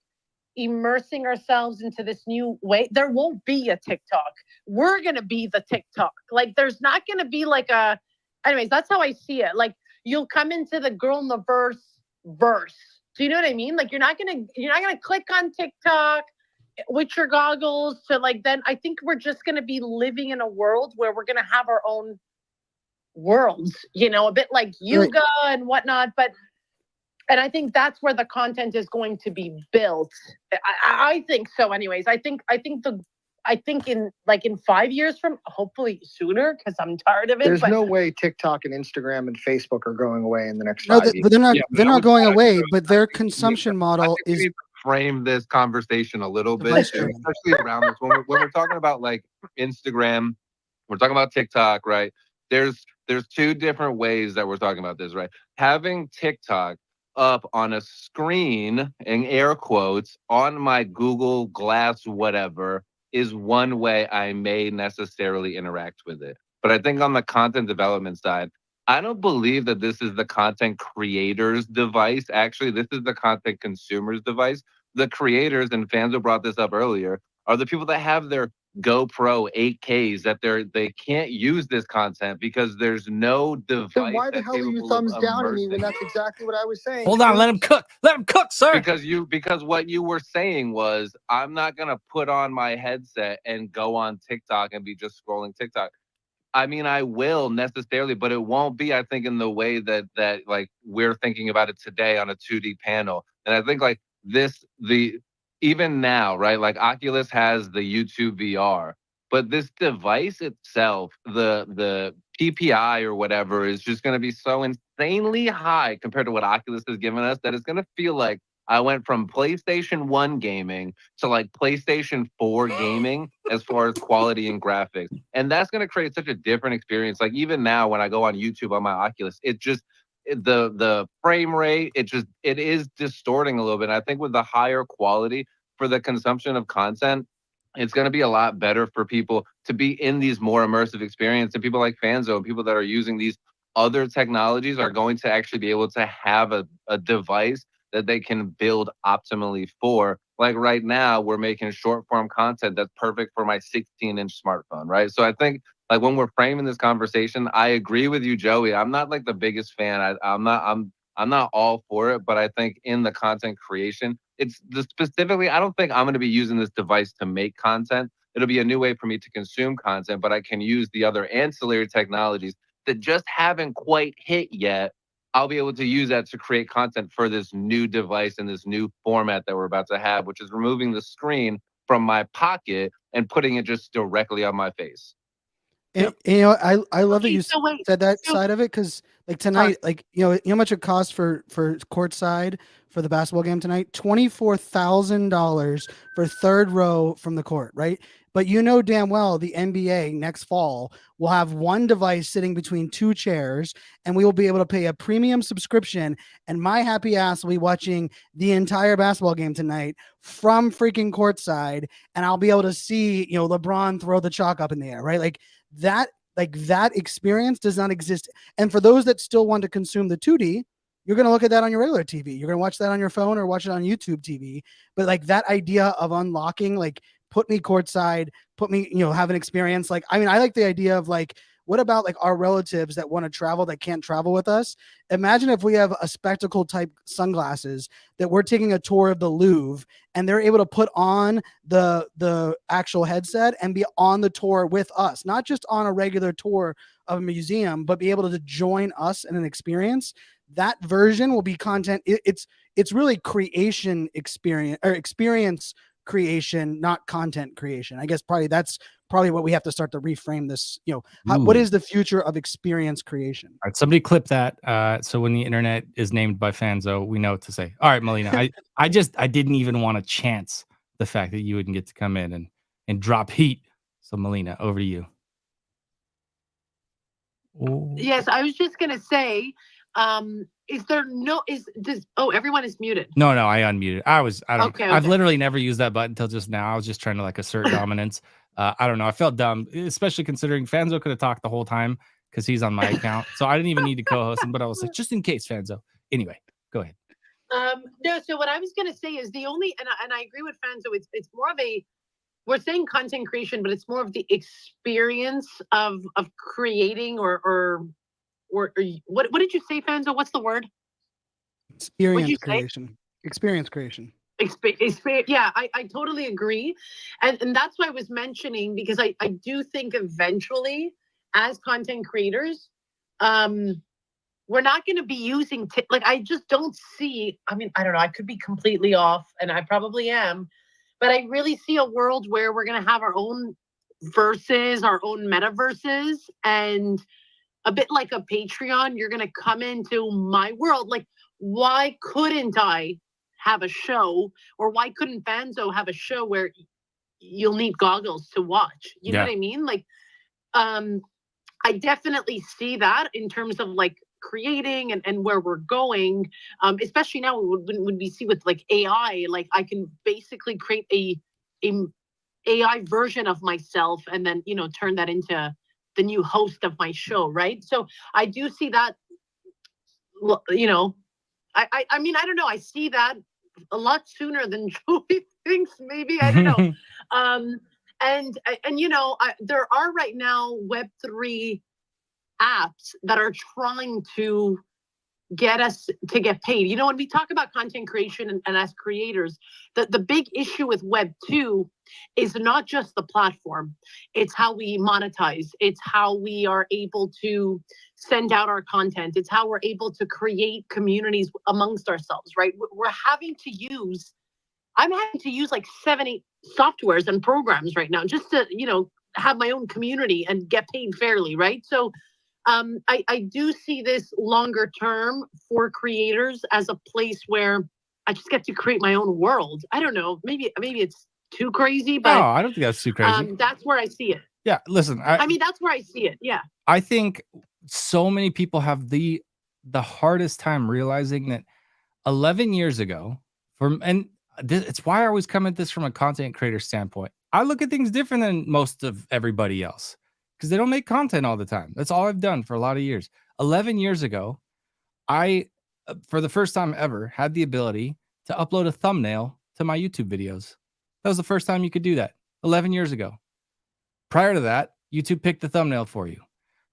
immersing ourselves into this new way, there won't be a TikTok. We're going to be the TikTok. Like there's not going to be like anyways, that's how I see it. Like you'll come into the girl in the verse. Do you know what I mean? Like you're not going to click on TikTok with your goggles to then I think we're just going to be living in a world where we're going to have our own worlds, a bit like yoga and whatnot. And I think that's where the content is going to be built. I think so. Anyways, I think I think in 5 years from, hopefully sooner, because I'm tired of it. There's but no way TikTok and Instagram and Facebook are going away in the next No, 5 years. but they're not. Yeah, They're that not was going what I was away. gonna- But their consumption I model think we is need to frame this conversation a little bit, device too, driven. especially around this. When we're talking about like Instagram, we're talking about TikTok, right? There's two different ways that we're talking about this, right? Having TikTok up on a screen, in air quotes, on my Google Glass, whatever, is one way I may necessarily interact with it. But I think on the content development side, I don't believe that this is the content creator's device. Actually, this is the content consumer's device. The creators, and Fanzo brought this up earlier, are the people that have their GoPro 8Ks that they can't use this content because there's no device. Then why the that's hell are you capable thumbs of down at me when immersing that's exactly what I was saying? Hold on, let him cook. Let him cook, sir. because what you were saying was I'm not gonna put on my headset and go on TikTok and be just scrolling TikTok. I mean, I will necessarily, but it won't be, I think, in the way that like we're thinking about it today on a 2D panel. And I think like even now, right? Like Oculus has the YouTube VR, but this device itself, the PPI or whatever, is just going to be so insanely high compared to what Oculus has given us that it's going to feel like I went from PlayStation 1 gaming to like PlayStation 4 gaming as far as quality and graphics. And that's going to create such a different experience. Like even now when I go on YouTube on my Oculus, the frame rate, it is distorting a little bit. And I think with the higher quality for the consumption of content, it's going to be a lot better for people to be in these more immersive experiences. And people like Fanzo and people that are using these other technologies are going to actually be able to have a device that they can build optimally for. Like right now, we're making short form content that's perfect for my 16-inch smartphone, right? So I think like when we're framing this conversation, I agree with you, Joey. I'm not like the biggest fan. I'm not all for it, but I think in the content creation, specifically, I don't think I'm going to be using this device to make content. It'll be a new way for me to consume content, but I can use the other ancillary technologies that just haven't quite hit yet. I'll be able to use that to create content for this new device and this new format that we're about to have, which is removing the screen from my pocket and putting it just directly on my face. And, you know, I love that Okay, you so wait, said that so- side of it because like tonight, like you know how much it costs for courtside for the basketball game tonight? $24,000 for third row from the court, right? But you know damn well the NBA next fall will have one device sitting between two chairs, and we will be able to pay a premium subscription. And my happy ass will be watching the entire basketball game tonight from freaking courtside, and I'll be able to see LeBron throw the chalk up in the air, right? Like that experience does not exist. And for those that still want to consume the 2D, you're going to look at that on your regular TV. You're going to watch that on your phone or watch it on YouTube TV. But like that idea of unlocking, like put me courtside, put me, have an experience. Like, I mean, I like the idea of like, what about like our relatives that want to travel that can't travel with us? Imagine if we have a spectacle type sunglasses that we're taking a tour of the Louvre and they're able to put on the actual headset and be on the tour with us, not just on a regular tour of a museum, but be able to join us in an experience. That version will be content. It's really creation experience or experience creation, not content creation. I guess that's probably what we have to start to reframe this. What is the future of experience creation? All right, somebody clip that. So when the internet is named by Fanzo, we know what to say. All right, Melina, I didn't even want to chance the fact that you wouldn't get to come in and drop heat. So Melina, over to you. Ooh. Yes, I was just gonna say, everyone is muted. No, I unmuted. Okay. I've literally never used that button until just now. I was just trying to like assert dominance. I don't know. I felt dumb, especially considering Fanzo could have talked the whole time because he's on my account. So I didn't even need to co-host him, but I was like, just in case, Fanzo. Anyway, go ahead. No, so what I was gonna say is and I agree with Fanzo, it's more of we're saying content creation, but it's more of the experience of creating or what did you say, Fanzo? What's the word? Experience creation. Experience creation. Yeah, I totally agree. And that's why I was mentioning, because I do think eventually as content creators, we're not going to be using I just don't see, I mean, I don't know, I could be completely off and I probably am, but I really see a world where we're going to have our own verses, our own metaverses, and a bit like a Patreon, you're going to come into my world. Like, why couldn't I have a show, or why couldn't Fanzo have a show where you'll need goggles to watch? You know what I mean? Like, I definitely see that in terms of like creating and where we're going, especially now when we see with like AI, like I can basically create a AI version of myself and then, you know, turn that into the new host of my show, right? So I do see that, you know, I mean, I don't know, I see that a lot sooner than Joey thinks, maybe, I don't know. And you know, there are right now Web3 apps that are trying to get us to get paid. You know, when we talk about content creation and as creators, the big issue with Web 2 is not just the platform. It's how we monetize. It's how we are able to send out our content. It's how we're able to create communities amongst ourselves, right? I'm having to use like 7-8 softwares and programs right now just to, you know, have my own community and get paid fairly, right? So I do see this longer term for creators as a place where I just get to create my own world. I don't know, maybe it's too crazy, but no, I don't think that's too crazy. that's where I see it. Yeah, listen, I mean, that's where I see it. Yeah. I think so many people have the hardest time realizing that 11 years ago, it's why I always come at this from a content creator standpoint. I look at things different than most of everybody else because they don't make content all the time. That's all I've done for a lot of years. 11 years ago, I, for the first time ever, had the ability to upload a thumbnail to my YouTube videos. That was the first time you could do that 11 years ago. Prior to that, YouTube picked the thumbnail for you.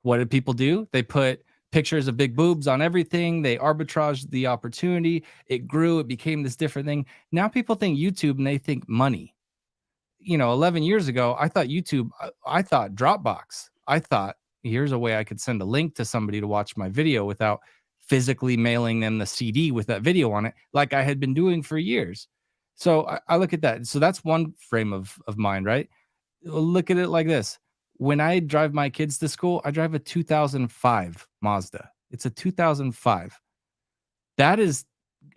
What did people do? They put pictures of big boobs on everything. They arbitraged the opportunity. It grew. It became this different thing. Now people think YouTube and they think money. You know, 11 years ago, I thought YouTube, I thought Dropbox. I thought here's a way I could send a link to somebody to watch my video without physically mailing them the CD with that video on it, like I had been doing for years. So I look at that. So that's one frame of mind, right? Look at it like this. When I drive my kids to school, I drive a 2005 Mazda. It's a 2005. That is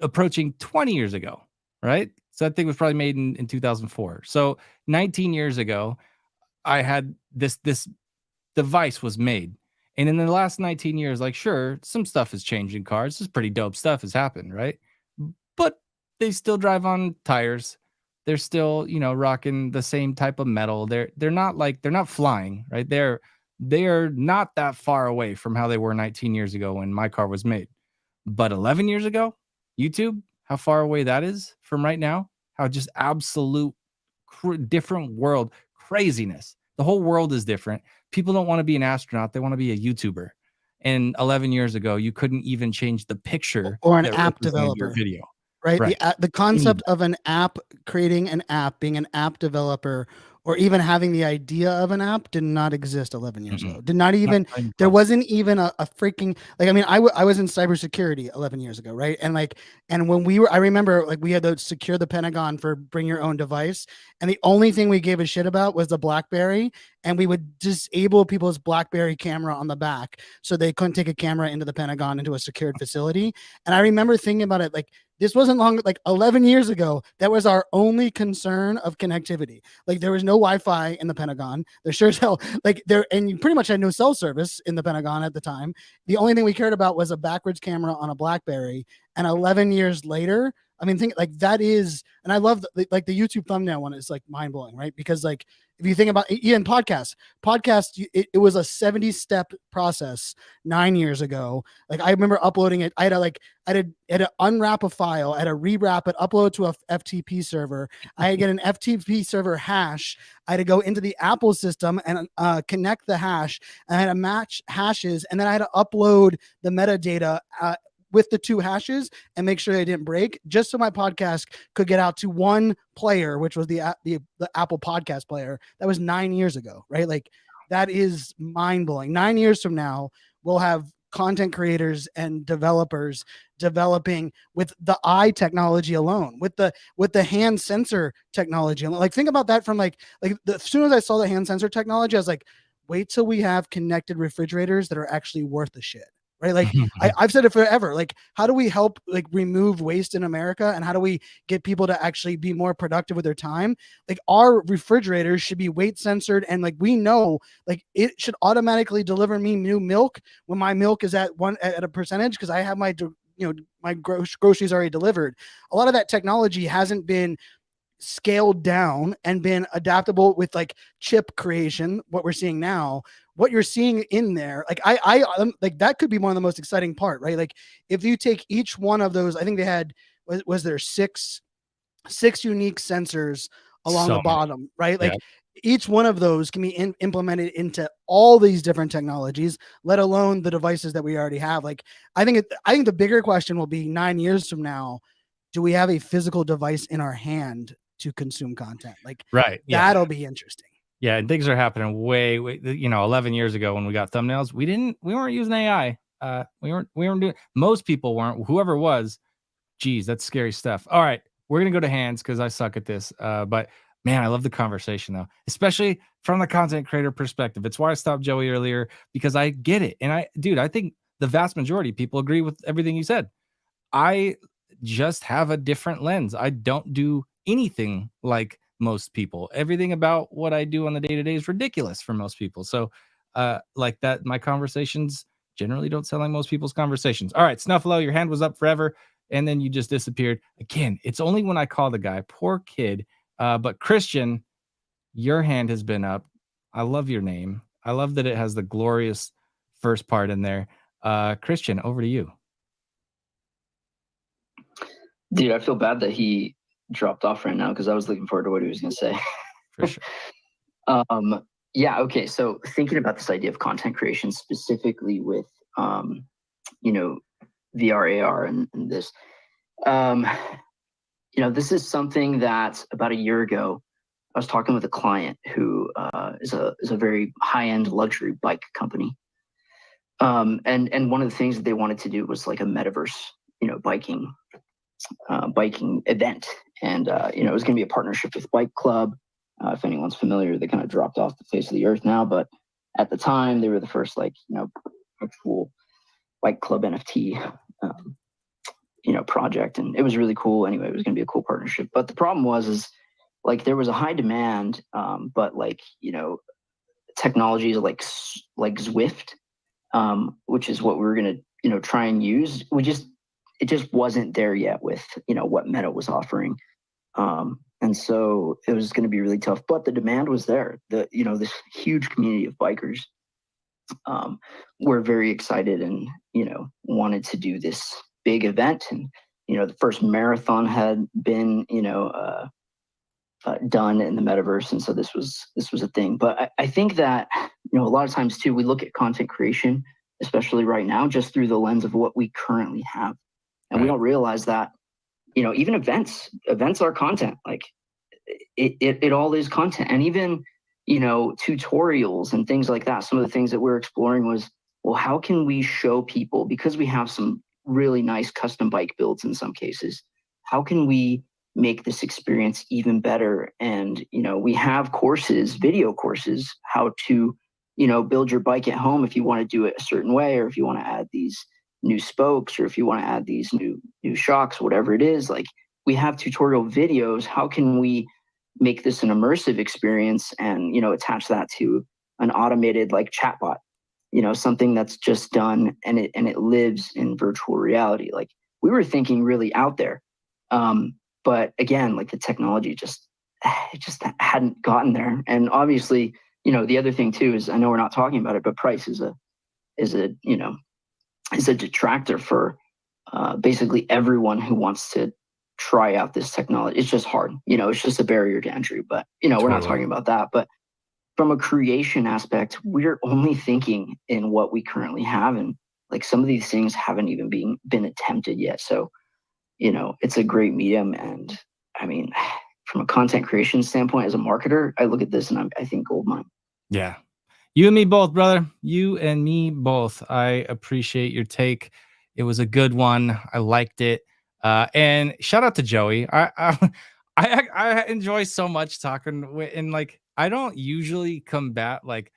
approaching 20 years ago, right? So that thing was probably made in 2004. So 19 years ago, I had this device was made. And in the last 19 years, like, sure, some stuff has changed in cars. This pretty dope stuff has happened, right? But they still drive on tires. They're still, you know, rocking the same type of metal. They're not flying, right? They're not that far away from how they were 19 years ago when my car was made. But 11 years ago, YouTube, how far away that is from right now, how just absolute different world craziness. The whole world is different. People don't want to be an astronaut. They want to be a YouTuber. And 11 years ago, you couldn't even change the picture or an that app represented your developer. video. Right? Right. The concept of an app, creating an app, being an app developer, or even having the idea of an app did not exist 11 years ago. Did not even, there wasn't even a freaking, like, I mean, I was in cybersecurity 11 years ago, right? And like, and when I remember like we had to secure the Pentagon for bring your own device. And the only thing we gave a shit about was the BlackBerry. And we would disable people's BlackBerry camera on the back so they couldn't take a camera into the Pentagon, into a secured facility. And I remember thinking about it, like, this wasn't long, like 11 years ago, that was our only concern of connectivity. Like there was no Wi-Fi in the Pentagon. There sure as hell, like there, and you pretty much had no cell service in the Pentagon at the time. The only thing we cared about was a backwards camera on a BlackBerry. And 11 years later, I mean, think like that is, and I love like the YouTube thumbnail one is like mind blowing, right? Because like, if you think about even podcasts, it was a 70-step process 9 years ago. Like I remember uploading it. I had to unwrap a file, I had to rewrap it, upload to a FTP server. I had to get an FTP server hash. I had to go into the Apple system and connect the hash, and I had to match hashes, and then I had to upload the metadata with the two hashes and make sure they didn't break, just so my podcast could get out to one player, which was the Apple Podcast player. That was 9 years ago, right? Like that is mind blowing. 9 years from now, we'll have content creators and developers developing with the eye technology alone, with the hand sensor technology. Like, think about that from like as soon as I saw the hand sensor technology, I was like, wait till we have connected refrigerators that are actually worth the shit. Right. Like I've said it forever. Like, how do we help like remove waste in America? And how do we get people to actually be more productive with their time? Like, our refrigerators should be weight censored. And like, we know, like, it should automatically deliver me new milk when my milk is at a percentage, because I have my, my groceries already delivered. A lot of that technology hasn't been scaled down and been adaptable with like chip creation. What we're seeing now, what you're seeing in there, like like that could be one of the most exciting part, right? Like, if you take each one of those, I think they had, was there six unique sensors along So the bottom, right? yeah. Like, each one of those can be implemented into all these different technologies, let alone the devices that we already have. Like, I think the bigger question will be 9 years from now, do we have a physical device in our hand to consume content? Like, Right. Yeah. that'll be interesting. Yeah, and things are happening way, 11 years ago when we got thumbnails, we weren't using AI. We weren't doing, most people weren't, whoever was, geez, that's scary stuff. All right, we're going to go to hands because I suck at this. But man, I love the conversation though, especially from the content creator perspective. It's why I stopped Joey earlier, because I get it. And I think the vast majority of people agree with everything you said. I just have a different lens. I don't do anything like most people. Everything about what I do on the day-to-day is ridiculous for most people. So like that, my conversations generally don't sound like most people's conversations. All right, Snuffalo, your hand was up forever and then you just disappeared. Again, it's only when I call the guy. Poor kid. But Christian, your hand has been up. I love your name. I love that it has the glorious first part in there. Christian, over to you. Dude, I feel bad that he dropped off right now because I was looking forward to what he was going to say. For sure. Yeah. Okay. So thinking about this idea of content creation, specifically with, VR, AR, and this, this is something that about a year ago, I was talking with a client who is a very high-end luxury bike company. And one of the things that they wanted to do was like a metaverse, biking event. And, it was going to be a partnership with Bike Club. If anyone's familiar, they kind of dropped off the face of the earth now, but at the time they were the first, actual Bike Club NFT, project. And it was really cool. Anyway, it was going to be a cool partnership. But the problem was there was a high demand, but technologies like Zwift, which is what we were going to, try and use. It just wasn't there yet with, what Meta was offering. And so it was going to be really tough, but the demand was there. This huge community of bikers were very excited and, wanted to do this big event. And, the first marathon had been, done in the metaverse. And so this was a thing. But I think that, a lot of times too, we look at content creation, especially right now, just through the lens of what we currently have. And we don't realize that, even events are content. Like it all is content. And even, tutorials and things like that. Some of the things that we're exploring was, well, how can we show people, because we have some really nice custom bike builds in some cases, how can we make this experience even better? And, we have courses, video courses, how to, build your bike at home if you want to do it a certain way, or if you want to add these new spokes, or if you want to add these new shocks, whatever it is. Like, we have tutorial videos. How can we make this an immersive experience and, attach that to an automated chatbot, something that's just done and it lives in virtual reality. Like, we were thinking really out there. But again, the technology just hadn't gotten there. And obviously, the other thing too is, I know we're not talking about it, but price is a detractor for basically everyone who wants to try out this technology. It's just hard, it's just a barrier to entry. But we're not talking about that. But from a creation aspect, we're only thinking in what we currently have, and some of these things haven't even been attempted yet. So it's a great medium. And I mean, from a content creation standpoint, as a marketer, I look at this and I think gold mine. Yeah. You and me both, brother. You and me both. I appreciate your take. It was a good one. I liked it. And shout out to Joey. I enjoy so much talking with, and like I don't usually combat like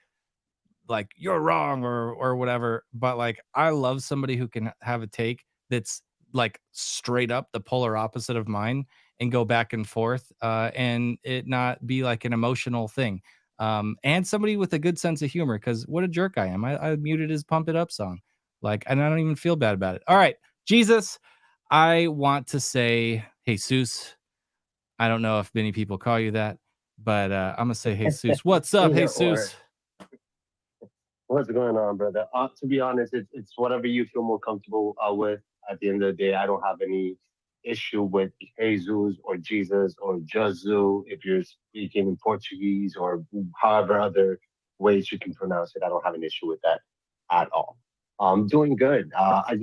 you're wrong or whatever, but like I love somebody who can have a take that's like straight up the polar opposite of mine and go back and forth, and it not be like an emotional thing, and somebody with a good sense of humor, because what a jerk I am. I muted his Pump It Up song, like, and I don't even feel bad about it. All right, Jesus, I want to say Jesus. I don't know if many people call you that, but I'm gonna say Jesus. What's up, Either Jesus? What's going on, brother? To be honest, it's whatever you feel more comfortable with. At the end of the day, I don't have any issue with Jesus or Jesus or Jazu if you're speaking in Portuguese or however other ways you can pronounce it. I don't have an issue with that at all. I'm doing good. I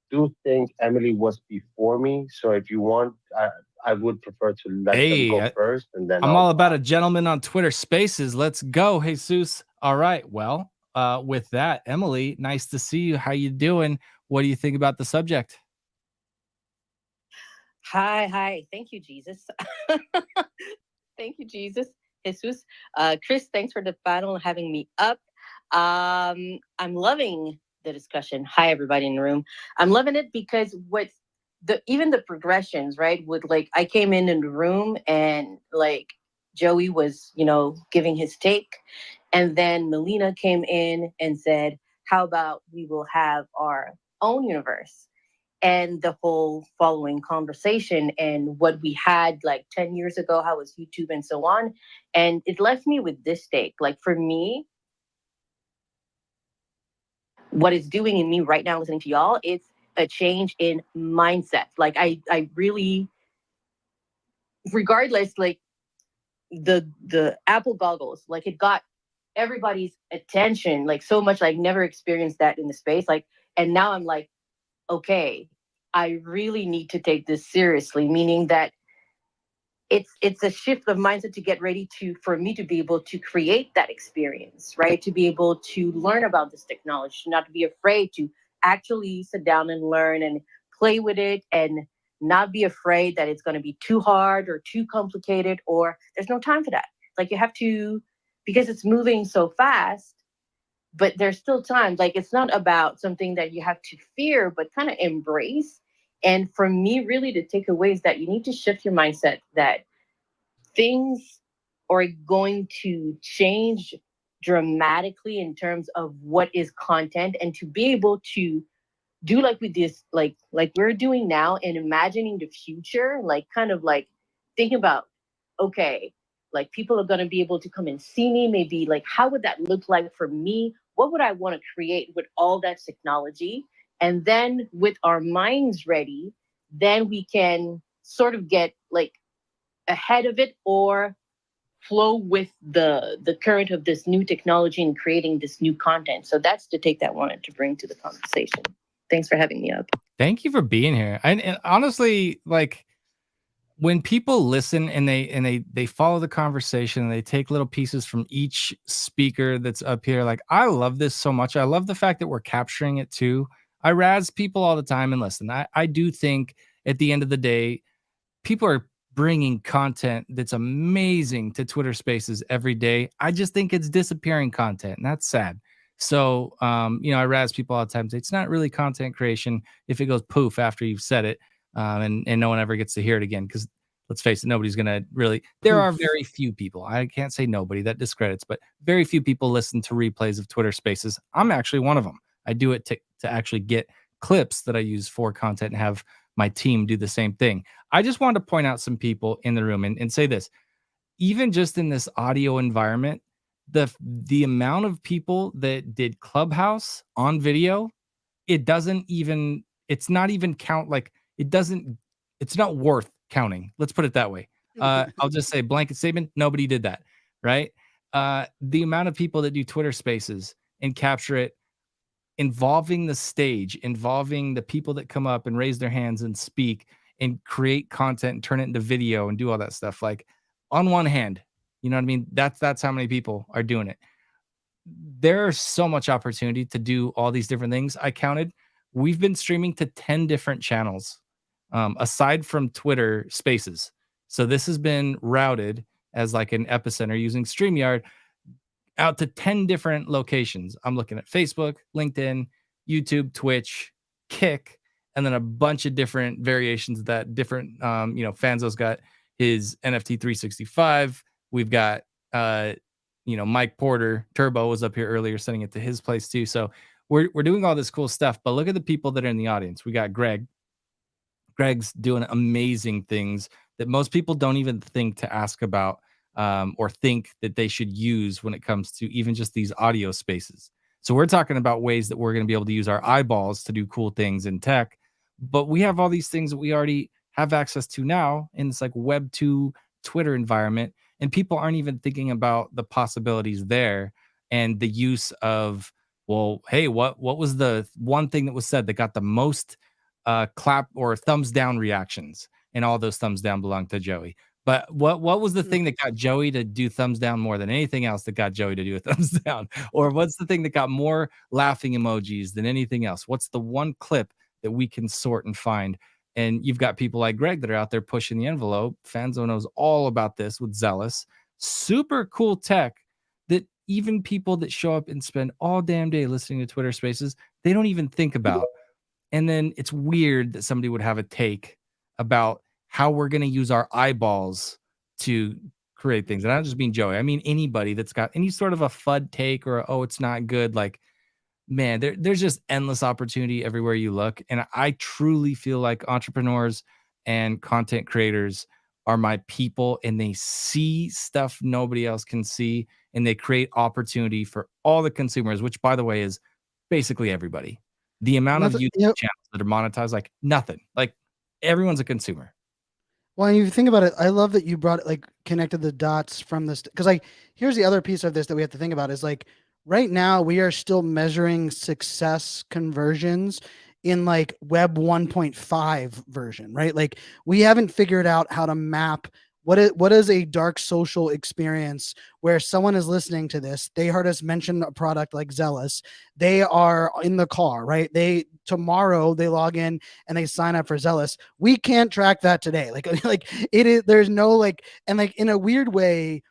do think Emily was before me, so if you want, I would prefer to let them Hey, go first, and then I'm I'll all go about a after. gentleman on Twitter Spaces. Let's go, Jesus. All right. Well, with that, Emily, nice to see you. How you doing? What do you think about the subject? Hi. Thank you, Jesus. Thank you, Jesus. Jesus. Chris, thanks for the panel and having me up. I'm loving the discussion. Hi, everybody in the room. I'm loving it because what's even the progressions, right? With like, I came in the room and like Joey was, giving his take. And then Melina came in and said, how about we will have our own universe? And the whole following conversation and what we had like 10 years ago, how was YouTube and so on. And it left me with this take. Like for me, what it's doing in me right now, listening to y'all, it's a change in mindset. Like I really, regardless, like the Apple goggles, like it got everybody's attention, like so much, like never experienced that in the space. Like, and now I'm like, okay, I really need to take this seriously, meaning that it's a shift of mindset to get ready for me to be able to create that experience, right? To be able to learn about this technology, not to be afraid to actually sit down and learn and play with it and not be afraid that it's going to be too hard or too complicated or there's no time for that. Like you have to, because it's moving so fast, but there's still time. Like it's not about something that you have to fear, but kind of embrace. And for me, really, the takeaway is that you need to shift your mindset that things are going to change dramatically in terms of what is content, and to be able to do like with this, like we're doing now, and imagining the future, like kind of like think about, okay, like people are going to be able to come and see me, maybe like how would that look like for me, what would I want to create with all that technology, and then with our minds ready, then we can sort of get like ahead of it or flow with the current of this new technology and creating this new content. So that's the take that I wanted to bring to the conversation. Thanks for having me up. Thank you for being here. And honestly, like when people listen and they follow the conversation and they take little pieces from each speaker that's up here, like I love this so much. I love the fact that we're capturing it too. I razz people all the time, and listen, I do think at the end of the day, people are bringing content that's amazing to Twitter Spaces every day. I just think it's disappearing content, and that's sad. So, I razz people all the time. Say it's not really content creation if it goes poof after you've said it, and no one ever gets to hear it again. Because let's face it, nobody's gonna really. There are very few people. I can't say nobody, that discredits, but very few people listen to replays of Twitter Spaces. I'm actually one of them. I do it to actually get clips that I use for content and have my team do the same thing. I just wanted to point out some people in the room and say this, even just in this audio environment, the amount of people that did Clubhouse on video, it's not even count, like it's not worth counting. Let's put it that way. I'll just say blanket statement, nobody did that, right? The amount of people that do Twitter Spaces and capture it, involving the stage, involving the people that come up and raise their hands and speak and create content and turn it into video and do all that stuff. Like on one hand, you know what I mean? That's how many people are doing it. there's so much opportunity to do all these different things. I counted, we've been streaming to 10 different channels, aside from Twitter Spaces. So this has been routed as like an epicenter using StreamYard out to 10 different locations. I'm looking at Facebook, LinkedIn, YouTube, Twitch, Kick, and then a bunch of different variations of that. Different, Fanzo's got his NFT 365. We've got, Mike Porter, Turbo was up here earlier, sending it to his place too. So we're doing all this cool stuff. But look at the people that are in the audience. We got Greg. Greg's doing amazing things that most people don't even think to ask about, or think that they should use when it comes to even just these audio spaces. So we're talking about ways that we're going to be able to use our eyeballs to do cool things in tech, but we have all these things that we already have access to now in this like Web 2 Twitter environment, and people aren't even thinking about the possibilities there and the use of, well, hey, what was the one thing that was said that got the most clap or thumbs down reactions, and all those thumbs down belong to Joey. But what was the thing that got Joey to do thumbs down more than anything else that got Joey to do a thumbs down? Or what's the thing that got more laughing emojis than anything else? What's the one clip that we can sort and find? And you've got people like Greg that are out there pushing the envelope. Fanzo knows all about this with Zealous. Super cool tech that even people that show up and spend all damn day listening to Twitter Spaces, they don't even think about. And then it's weird that somebody would have a take about how we're going to use our eyeballs to create things. And I don't just mean Joey. I mean anybody that's got any sort of a FUD take or, oh, it's not good. Like, man, there's just endless opportunity everywhere you look. And I truly feel like entrepreneurs and content creators are my people, and they see stuff nobody else can see, and they create opportunity for all the consumers, which, by the way, is basically everybody. The amount of YouTube channels that are monetized, like nothing. Like everyone's a consumer. Well, and if you think about it, I love that you brought it, like connected the dots from this, because like here's the other piece of this that we have to think about is like right now we are still measuring success conversions in like Web 1.5 version, right? Like we haven't figured out how to map what is a dark social experience where someone is listening to this. They heard us mention a product like Zealous. They are in the car, right? Tomorrow they log in and they sign up for Zealous. We can't track that today. Like it is, there's no like, and like in a weird way,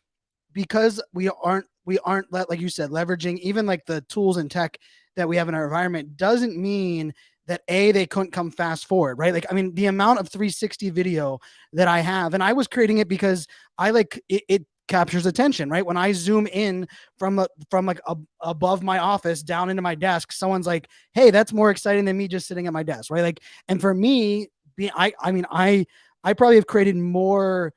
because we aren't like you said, leveraging even like the tools and tech that we have in our environment doesn't mean that they couldn't come fast forward, right? Like, I mean, the amount of 360 video that I have, and I was creating it because I like it captures attention, right? When I zoom in from above my office down into my desk, someone's like, hey, that's more exciting than me just sitting at my desk, right? Like, and for me, I probably have created more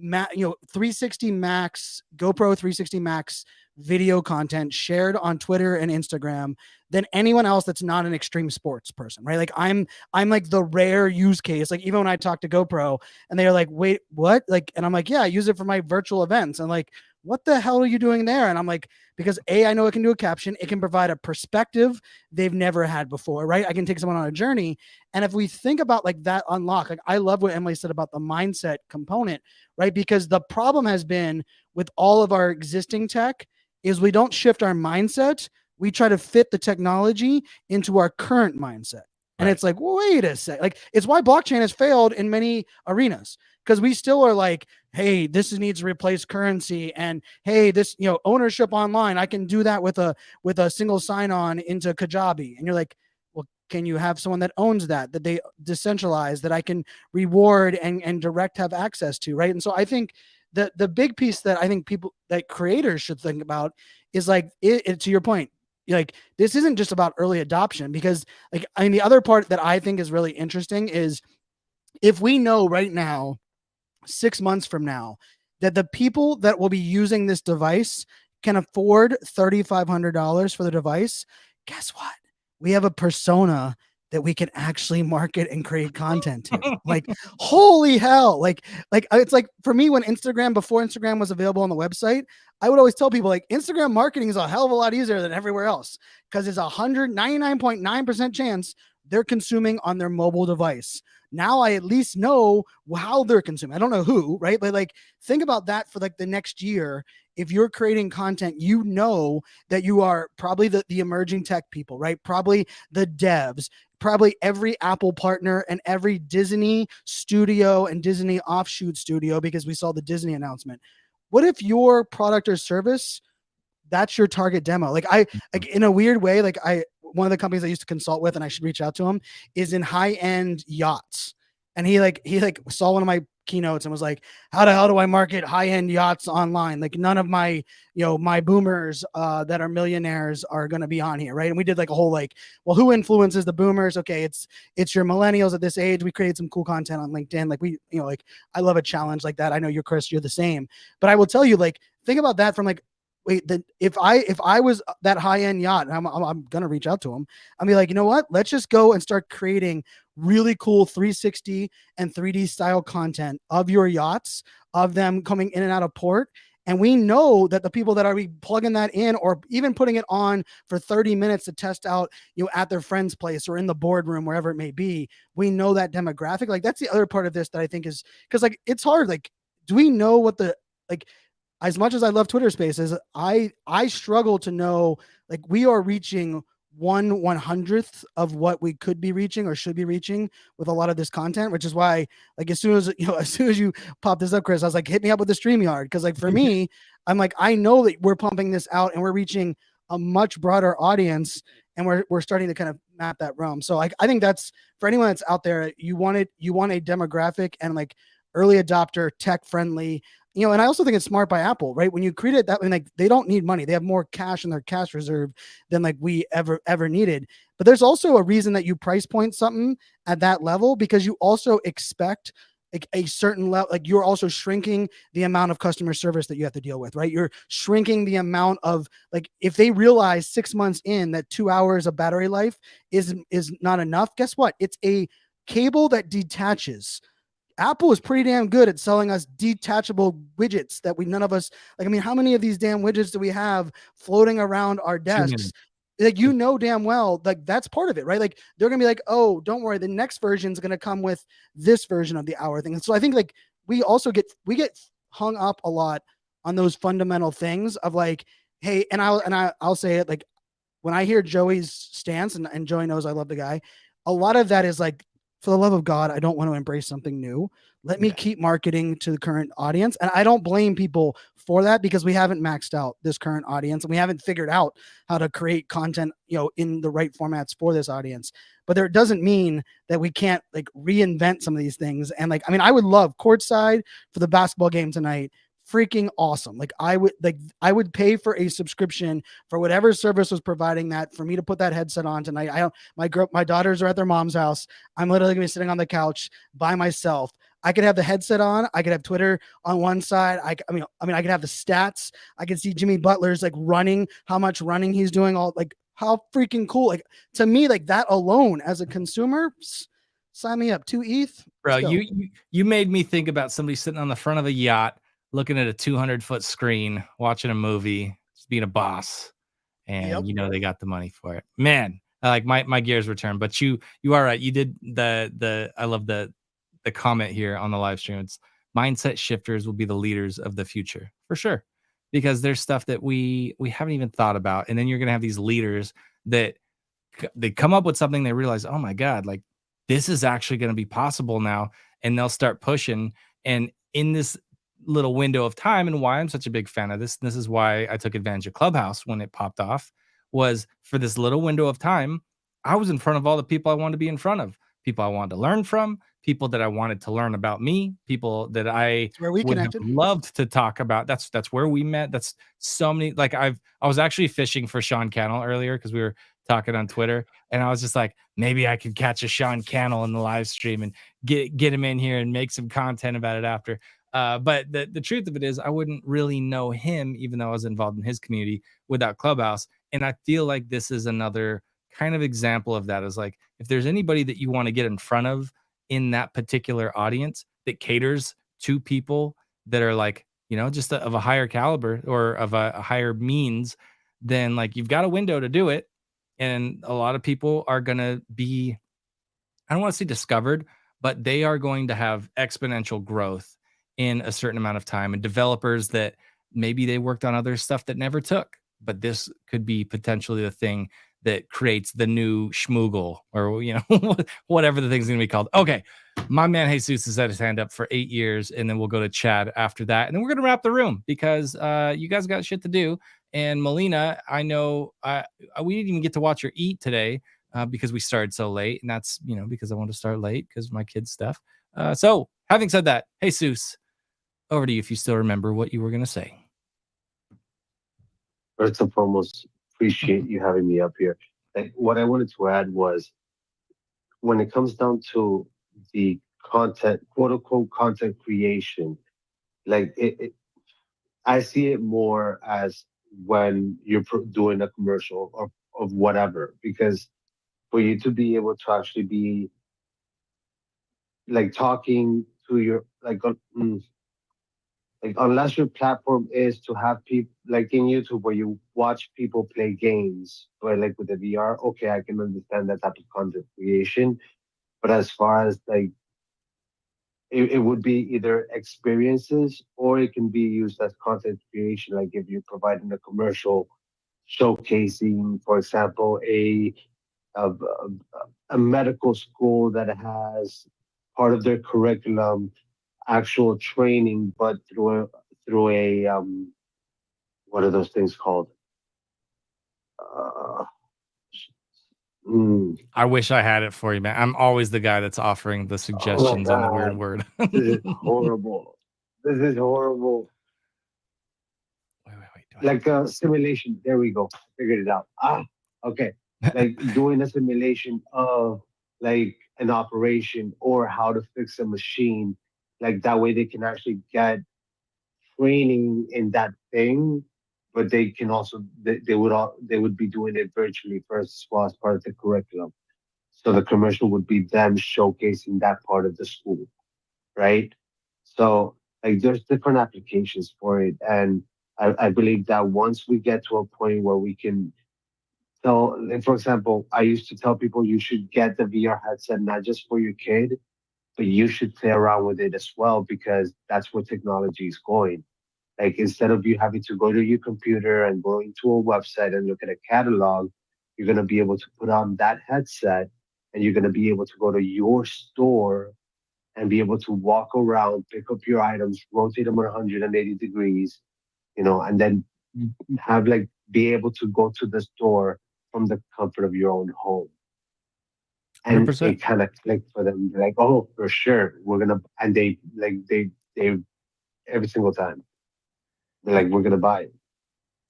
360 max GoPro 360 max video content shared on Twitter and Instagram than anyone else that's not an extreme sports person, right? Like I'm like the rare use case. Like even when I talk to GoPro and they're like, wait, what? Like, and I'm like, yeah, I use it for my virtual events. And like, what the hell are you doing there? And I'm like, because I know it can do a caption. It can provide a perspective they've never had before, right? I can take someone on a journey. And if we think about like that unlock, like I love what Emily said about the mindset component, right? Because the problem has been with all of our existing tech is we don't shift our mindset. We try to fit the technology into our current mindset. And it's like, wait a sec. Like, it's why blockchain has failed in many arenas, because we still are like, hey, this needs to replace currency. And hey, this, ownership online, I can do that with a single sign-on into Kajabi. And you're like, well, can you have someone that owns that they decentralize, that I can reward and direct have access to, right? And so I think the big piece that I think creators should think about is like it to your point, like this isn't just about early adoption, because like, I mean, the other part that I think is really interesting is if we know right now, 6 months from now, that the people that will be using this device can afford $3,500 for the device, guess what? We have a persona that we can actually market and create content to. Like, holy hell. Like it's like for me, when before Instagram was available on the website, I would always tell people like Instagram marketing is a hell of a lot easier than everywhere else, because it's 199.9% chance they're consuming on their mobile device. Now I at least know how they're consuming. I don't know who, right? But like, think about that for like the next year. If you're creating content, you know that you are probably the emerging tech people, right? Probably the devs, probably every Apple partner and every Disney studio and Disney offshoot studio, because we saw the Disney announcement. What if your product or service, that's your target demo? Like in a weird way, like one of the companies I used to consult with, and I should reach out to him, is in high-end yachts. And he saw one of my keynotes and was like, how the hell do I market high-end yachts online? Like none of my, my boomers that are millionaires are going to be on here. Right. And we did like a whole, like, well, who influences the boomers? Okay. It's your millennials at this age. We created some cool content on LinkedIn. Like like I love a challenge like that. I know you're Chris, you're the same, but I will tell you, like, think about that from like, wait, then if I was that high-end yacht, and I'm gonna reach out to him, I'll be like, you know what? Let's just go and start creating really cool 360 and 3D style content of your yachts, of them coming in and out of port. And we know that the people that are plugging that in, or even putting it on for 30 minutes to test out, at their friend's place or in the boardroom, wherever it may be, we know that demographic. Like, that's the other part of this that I think is, because like it's hard. Like, do we know what the, like, as much as I love Twitter Spaces, I struggle to know, like, we are reaching 1/100th of what we could be reaching or should be reaching with a lot of this content, which is why, like, as soon as you pop this up, Chris, I was like, hit me up with the StreamYard. Cause like for me, I'm like, I know that we're pumping this out and we're reaching a much broader audience, and we're starting to kind of map that realm. So like, I think that's, for anyone that's out there, you want a demographic and like early adopter, tech friendly, and I also think it's smart by Apple, right? When you create it that way, like, they don't need money. They have more cash in their cash reserve than like we ever needed. But there's also a reason that you price point something at that level, because you also expect like a certain level, like you're also shrinking the amount of customer service that you have to deal with, right? You're shrinking the amount of, like, if they realize 6 months in that 2 hours of battery life is not enough, guess what? It's a cable that detaches. Apple is pretty damn good at selling us detachable widgets that none of us, like, I mean, how many of these damn widgets do we have floating around our desks? Like, damn well, like, that's part of it, right? Like, they're gonna be like, oh, don't worry, the next version is gonna come with this version of the hour thing. And so I think, like, we get hung up a lot on those fundamental things of like, hey, and I'll say it, like, when I hear Joey's stance, and Joey knows I love the guy, a lot of that is like, for the love of God, I don't want to embrace something new. Let me keep marketing to the current audience. And I don't blame people for that, because we haven't maxed out this current audience and we haven't figured out how to create content, in the right formats for this audience. But there doesn't mean that we can't like reinvent some of these things. And like, I mean, I would love courtside for the basketball game tonight. Freaking awesome. Like, I would pay for a subscription for whatever service was providing that for me to put that headset on tonight. My daughters are at their mom's house. I'm literally gonna be sitting on the couch by myself. I could have the headset on. I could have Twitter on one side. I mean, I could have the stats. I could see Jimmy Butler's like running, how much running he's doing, all like, how freaking cool. Like, to me, like, that alone as a consumer, sign me up. 2 ETH. Bro, you made me think about somebody sitting on the front of a yacht, looking at a 200-foot screen, watching a movie, just being a boss, and they got the money for it. Man, like, my gears were turned. But you are right. You did I love the comment here on the live stream. It's mindset shifters will be the leaders of the future, for sure, because there's stuff that we haven't even thought about, and then you're gonna have these leaders that they come up with something, they realize, oh my God, like, this is actually going to be possible now, and they'll start pushing. And in this little window of time, and why I'm such a big fan of this is why I took advantage of Clubhouse when it popped off, was for this little window of time, I was in front of all the people I wanted to be in front of, people I wanted to learn from, people that I wanted to learn about me, people that I would have loved to talk about. That's where we met. That's so many, like, I was actually fishing for Sean Cannell earlier, because we were talking on Twitter, and I was just like, maybe I could catch a Sean Cannell in the live stream and get him in here and make some content about it after. But the truth of it is, I wouldn't really know him, even though I was involved in his community, without Clubhouse. And I feel like this is another kind of example of that. Is like, if there's anybody that you want to get in front of in that particular audience that caters to people that are like, just of a higher caliber or of a higher means, then like, you've got a window to do it. And a lot of people are going to be I don't want to say discovered, but they are going to have exponential growth in a certain amount of time. And developers that maybe they worked on other stuff that never took, but this could be potentially the thing that creates the new schmoogle, or whatever the thing's going to be called. Okay, my man Jesus has had his hand up for 8 years, and then we'll go to Chad after that, and then we're going to wrap the room because you guys got shit to do. And Melina, I know we didn't even get to watch her eat today because we started so late, and that's because I wanted to start late because of my kids' stuff. So having said that, Jesus, over to you if you still remember what you were going to say. First and foremost, appreciate you having me up here. Like, what I wanted to add was, when it comes down to the content, quote unquote, content creation, like I see it more as when you're doing a commercial or of whatever, because for you to be able to actually be like talking to your like, unless your platform is to have people like in YouTube where you watch people play games, but like with the VR, okay, I can understand that type of content creation. But as far as like, it would be either experiences or it can be used as content creation. Like if you're providing a commercial showcasing, for example, a, a medical school that has part of their curriculum actual training, but through a what are those things called? Uh, I wish I had it for you, man. I'm always the guy that's offering the suggestions on the weird word. This is horrible. This is horrible. Wait. Like a simulation. There we go. Figured it out. Okay. Like doing a simulation of like an operation or how to fix a machine. Like that way they can actually get training in that thing, but they can also they would be doing it virtually first as well as part of the curriculum. So the commercial would be them showcasing that part of the school, right? So like there's different applications for it, and I believe that once we get to a point where we can tell, like, for example, I used to tell people you should get the VR headset not just for your kid, but you should play around with it as well because that's where technology is going. Like instead of you having to go to your computer and go into a website and look at a catalog, you're gonna be able to put on that headset and you're gonna be able to go to your store and be able to walk around, pick up your items, rotate them 180 degrees, and then have like be able to go to the store from the comfort of your own home. And 100%. it kind of clicked for them. They're like, oh, for sure, we're gonna, and they every single time they're like, we're gonna buy it.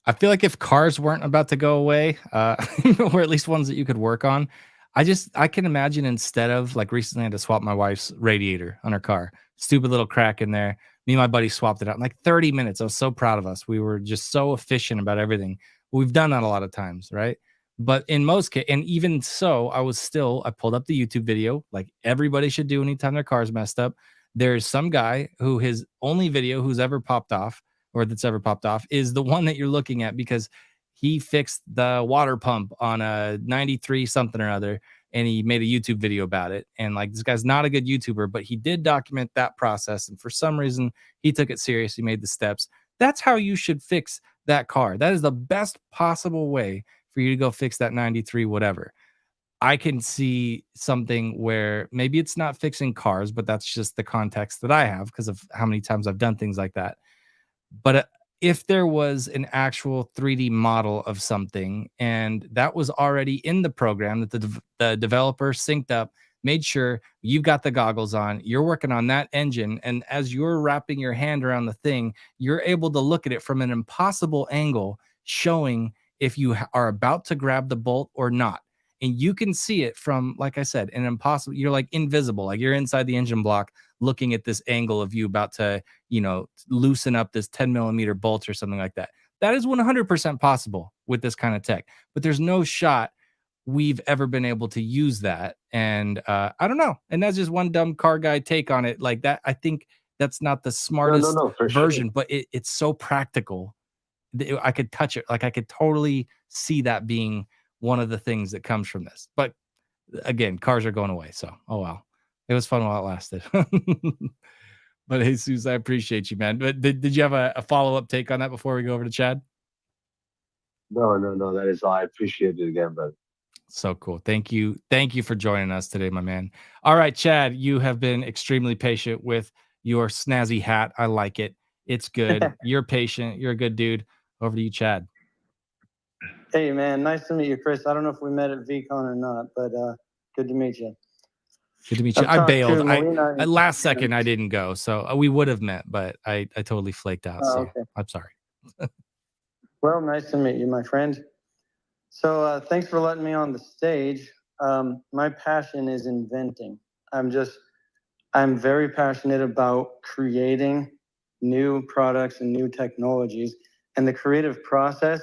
I feel like if cars weren't about to go away, or at least ones that you could work on, I can imagine instead of like recently I had to swap my wife's radiator on her car. Stupid little crack in there. Me and my buddy swapped it out in like 30 minutes. I was so proud of us. We were just so efficient about everything. We've done that a lot of times, right? But in most cases, and even so, I pulled up the YouTube video like everybody should do anytime their car's messed up. There's some guy who his only video who's ever popped off or that's ever popped off is the one that you're looking at because he fixed the water pump on a 93 something or other and he made a YouTube video about it. And like this guy's not a good YouTuber, but he did document that process. And for some reason, he took it serious. He made the steps. That's how you should fix that car. That is the best possible way for you to go fix that 93 whatever. I can see something where maybe it's not fixing cars, but that's just the context that I have because of how many times I've done things like that. But if there was an actual 3D model of something and that was already in the program that the developer synced up, made sure you've got the goggles on, you're working on that engine. And as you're wrapping your hand around the thing, you're able to look at it from an impossible angle, showing if you are about to grab the bolt or not. And you can see it from, like I said, an impossible, you're like invisible, like you're inside the engine block looking at this angle of you about to, loosen up this 10 millimeter bolt or something like that. That is 100% possible with this kind of tech, but there's no shot we've ever been able to use that. And I don't know. And that's just one dumb car guy take on it like that. I think that's not the smartest version, but it's so practical. I could touch it. Like I could totally see that being one of the things that comes from this. But again, cars are going away. So, oh well, it was fun while it lasted. But Jesus, I appreciate you, man. But did you have a follow up take on that before we go over to Chad? No. That is all. I appreciate it again, brother. So cool. Thank you. Thank you for joining us today, my man. All right, Chad, you have been extremely patient with your snazzy hat. I like it. It's good. You're patient. You're a good dude. Over to you, Chad. Hey, man. Nice to meet you, Chris. I don't know if we met at VCon or not, but good to meet you. Good to meet you. I've I talked to bailed. Melina. Last second I didn't go, so we would have met, but I totally flaked out. So Okay. I'm sorry. Well, nice to meet you, my friend. So thanks for letting me on the stage. My passion is inventing. I'm very passionate about creating new products and new technologies. And the creative process,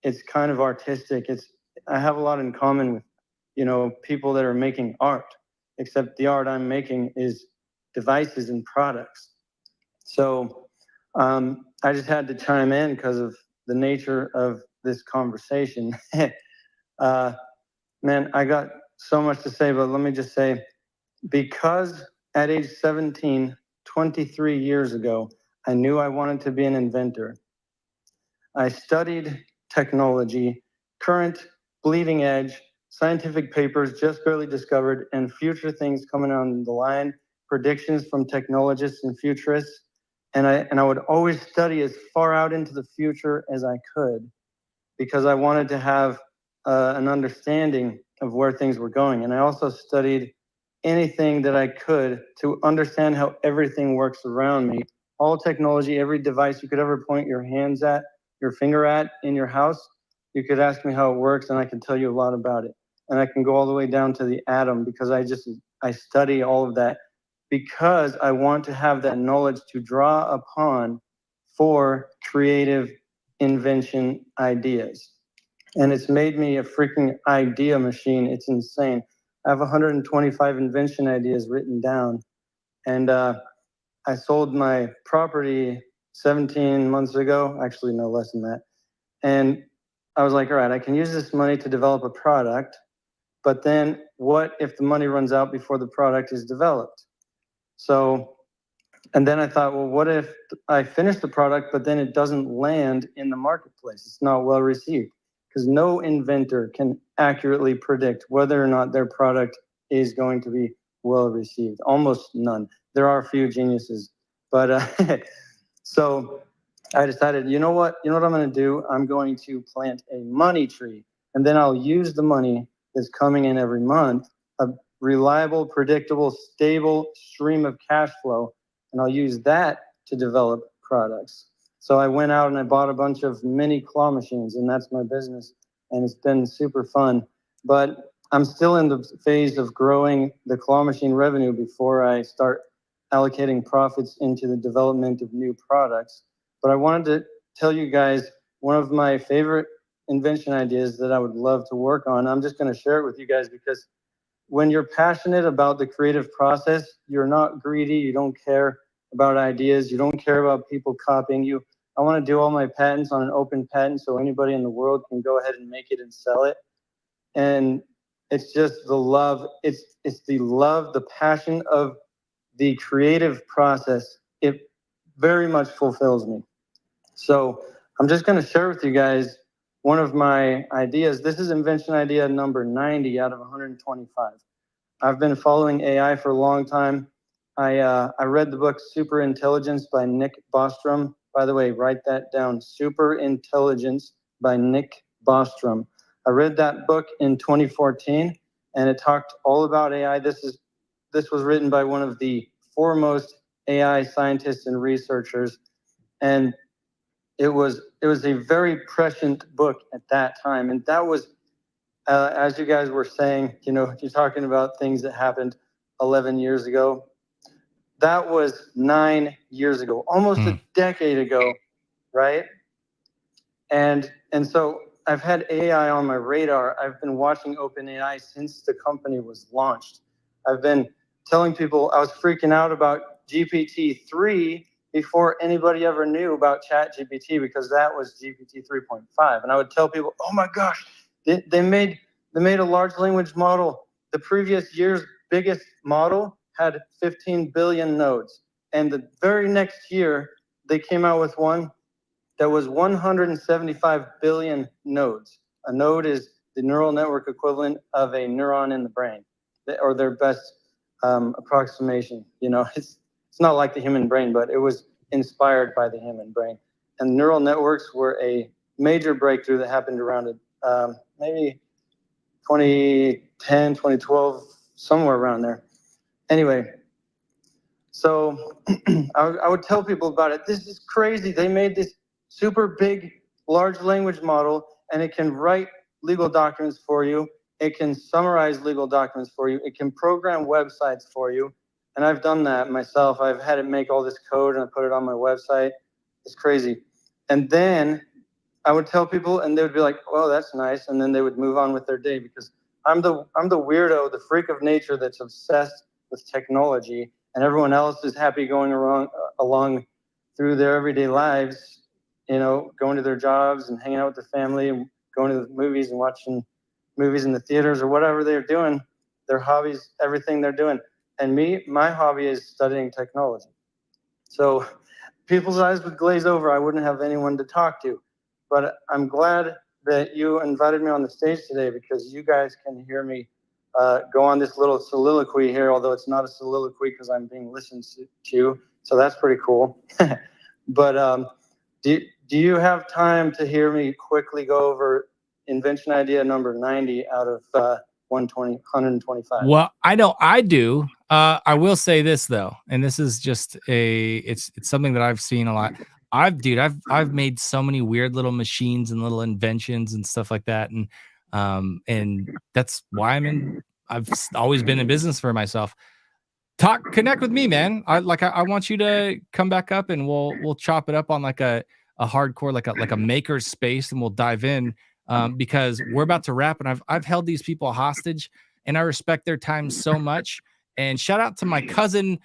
it's kind of artistic. I have a lot in common with, people that are making art, except the art I'm making is devices and products. So I just had to chime in because of the nature of this conversation. Man, I got so much to say, but let me just say, because at age 17, 23 years ago, I knew I wanted to be an inventor. I studied technology, current, bleeding edge, scientific papers just barely discovered, and future things coming on the line, predictions from technologists and futurists. And I would always study as far out into the future as I could, because I wanted to have an understanding of where things were going. And I also studied anything that I could to understand how everything works around me. All technology, every device you could ever point your hands at, your finger at in your house, you could ask me how it works and I can tell you a lot about it. And I can go all the way down to the atom, because I study all of that, because I want to have that knowledge to draw upon for creative invention ideas. And it's made me a freaking idea machine. It's insane. I have 125 invention ideas written down. And I sold my property 17 months ago, actually no less than that. And I was like, all right, I can use this money to develop a product, but then what if the money runs out before the product is developed? So, and then I thought, well, what if I finish the product, but then it doesn't land in the marketplace? It's not well received, because no inventor can accurately predict whether or not their product is going to be well received. Almost none. There are a few geniuses, but so I decided, you know what I'm going to do? I'm going to plant a money tree, and then I'll use the money that's coming in every month, a reliable, predictable, stable stream of cash flow, and I'll use that to develop products. So I went out and I bought a bunch of mini claw machines, and that's my business, and it's been super fun. But I'm still in the phase of growing the claw machine revenue before I start allocating profits into the development of new products. But I wanted to tell you guys one of my favorite invention ideas that I would love to work on. I'm just going to share it with you guys, because when you're passionate about the creative process, you're not greedy. You don't care about ideas. You don't care about people copying you. I want to do all my patents on an open patent, so anybody in the world can go ahead and make it and sell it. And it's just the love. It's the love, the passion of the creative process. It very much fulfills me. So I'm just going to share with you guys one of my ideas. This is invention idea number 90 out of 125. I've been following AI for a long time. I read the book Super Intelligence by Nick Bostrom. By the way, write that down. Super Intelligence by Nick Bostrom. I read that book in 2014, and it talked all about AI. This was written by one of the foremost AI scientists and researchers, and it was a very prescient book at that time. And that was, as you guys were saying, you're talking about things that happened 11 years ago. That was 9 years ago, almost a decade ago, right? And so I've had AI on my radar. I've been watching OpenAI since the company was launched. I've been telling people I was freaking out about GPT-3 before anybody ever knew about ChatGPT, because that was GPT 3.5. And I would tell people, oh my gosh, they made a large language model the previous year's biggest model had 15 billion nodes. And the very next year, they came out with one that was 175 billion nodes. A node is the neural network equivalent of a neuron in the brain, or their best approximation. You know, it's not like the human brain, but it was inspired by the human brain. And neural networks were a major breakthrough that happened around maybe 2010, 2012, somewhere around there. Anyway, so I would tell people about it. This is crazy. They made this super big large language model, and it can write legal documents for you. It can summarize legal documents for you. It can program websites for you. And I've done that myself. I've had it make all this code and I put it on my website. It's crazy. And then I would tell people and they would be like, "Oh, that's nice." And then they would move on with their day because I'm the weirdo, the freak of nature that's obsessed with technology, and everyone else is happy going along through their everyday lives, you know, going to their jobs and hanging out with their family and going to the movies and watching movies in the theaters or whatever they're doing, their hobbies, everything they're doing. And me, my hobby is studying technology. So people's eyes would glaze over. I wouldn't have anyone to talk to. But I'm glad that you invited me on the stage today because you guys can hear me go on this little soliloquy here, although it's not a soliloquy because I'm being listened to. So that's pretty cool. But do you have time to hear me quickly go over invention idea number 90 out of 125? Well, I know I do. I will say this though, and this is just it's something that I've seen a lot. I've made so many weird little machines and little inventions and stuff like that, and that's why I've always been in business for myself. Connect with me, man. I want you to come back up and we'll chop it up on like a hardcore like a maker space, and we'll dive in because we're about to wrap, and I've held these people hostage, and I respect their time so much. And shout out to my cousin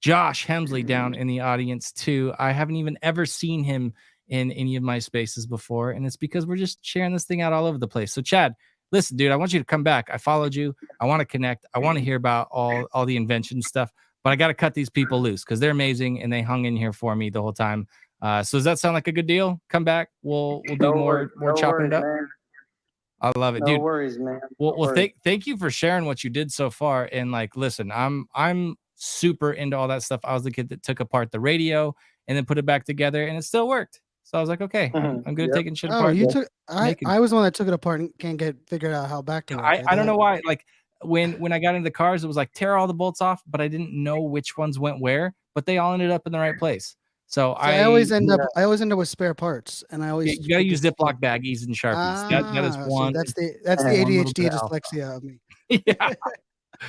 Josh Hemsley down in the audience too. I haven't even ever seen him in any of my spaces before, and it's because we're just sharing this thing out all over the place. So Chad, listen, dude, I want you to come back. I followed you. I want to connect. I want to hear about all the invention stuff, but I got to cut these people loose because they're amazing and they hung in here for me the whole time. So does that sound like a good deal? Come back. We'll do more chopping it up. Man. I love it, no dude. Worries, man. Well, thank you for sharing what you did so far. And like, listen, I'm super into all that stuff. I was the kid that took apart the radio and then put it back together, and it still worked. So I was like, okay, I'm good at taking shit apart. You took I was the one that took it apart and can't get figured out how back to work. I don't know why. Like when I got into the cars, it was like tear all the bolts off, but I didn't know which ones went where, but they all ended up in the right place. So I always end up with spare parts, and I always you gotta use Ziploc baggies and Sharpies. That is one. That's the ADHD dyslexia of me. Yeah.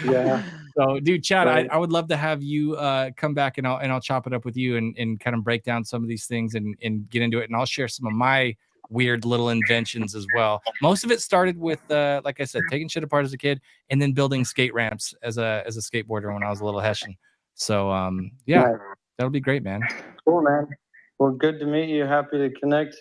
Yeah. So, dude, Chad, Right. I would love to have you come back and I'll chop it up with you and kind of break down some of these things and get into it. And I'll share some of my weird little inventions as well. Most of it started with, like I said, taking shit apart as a kid and then building skate ramps as a skateboarder when I was a little Hessian. So, yeah, Nice. that'll be great, man. Cool, man. Well, good to meet you. Happy to connect.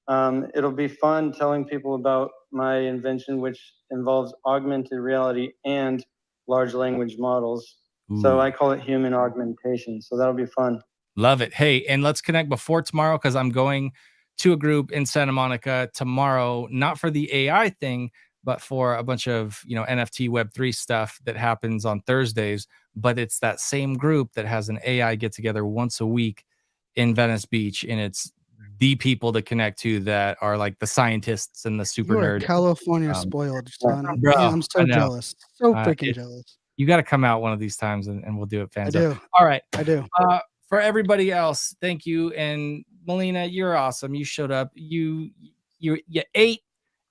It'll be fun telling people about my invention, which involves augmented reality and large language models. Ooh. So I call it human augmentation. So that'll be fun. Love it. Hey, and let's connect before tomorrow because I'm going to a group in Santa Monica tomorrow, not for the AI thing, but for a bunch of, NFT Web3 stuff that happens on Thursdays. But it's that same group that has an AI get together once a week in Venice Beach. And it's the people to connect to that are like the scientists and the super nerds. California spoiled, son. Bro, Man, I'm so jealous. So freaking jealous. You got to come out one of these times and we'll do it, fans. I do. All right. I do. For everybody else, thank you. And Melina, you're awesome. You showed up. You ate,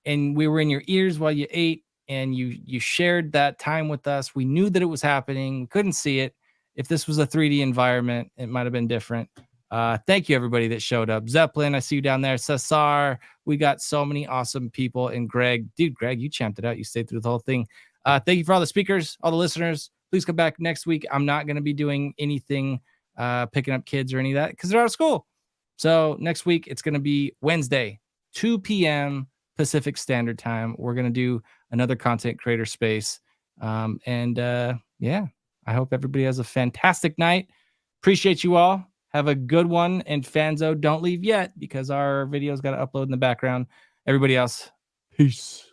and we were in your ears while you ate, and you shared that time with us. We knew that it was happening. We couldn't see it. If this was a 3D environment, it might have been different. Thank you, everybody that showed up. Zeppelin, I see you down there. Cesar, we got so many awesome people. And Greg, you champed it out. You stayed through the whole thing. Thank you for all the speakers, all the listeners. Please come back next week. I'm not going to be doing anything picking up kids or any of that because they're out of school. So next week, it's going to be Wednesday, 2 p.m. Pacific Standard Time. We're going to do another content creator space. Yeah, I hope everybody has a fantastic night. Appreciate you all. Have a good one. And Fanzo, don't leave yet because our video's got to upload in the background. Everybody else, peace.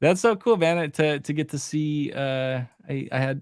That's so cool, man, to get to see. I had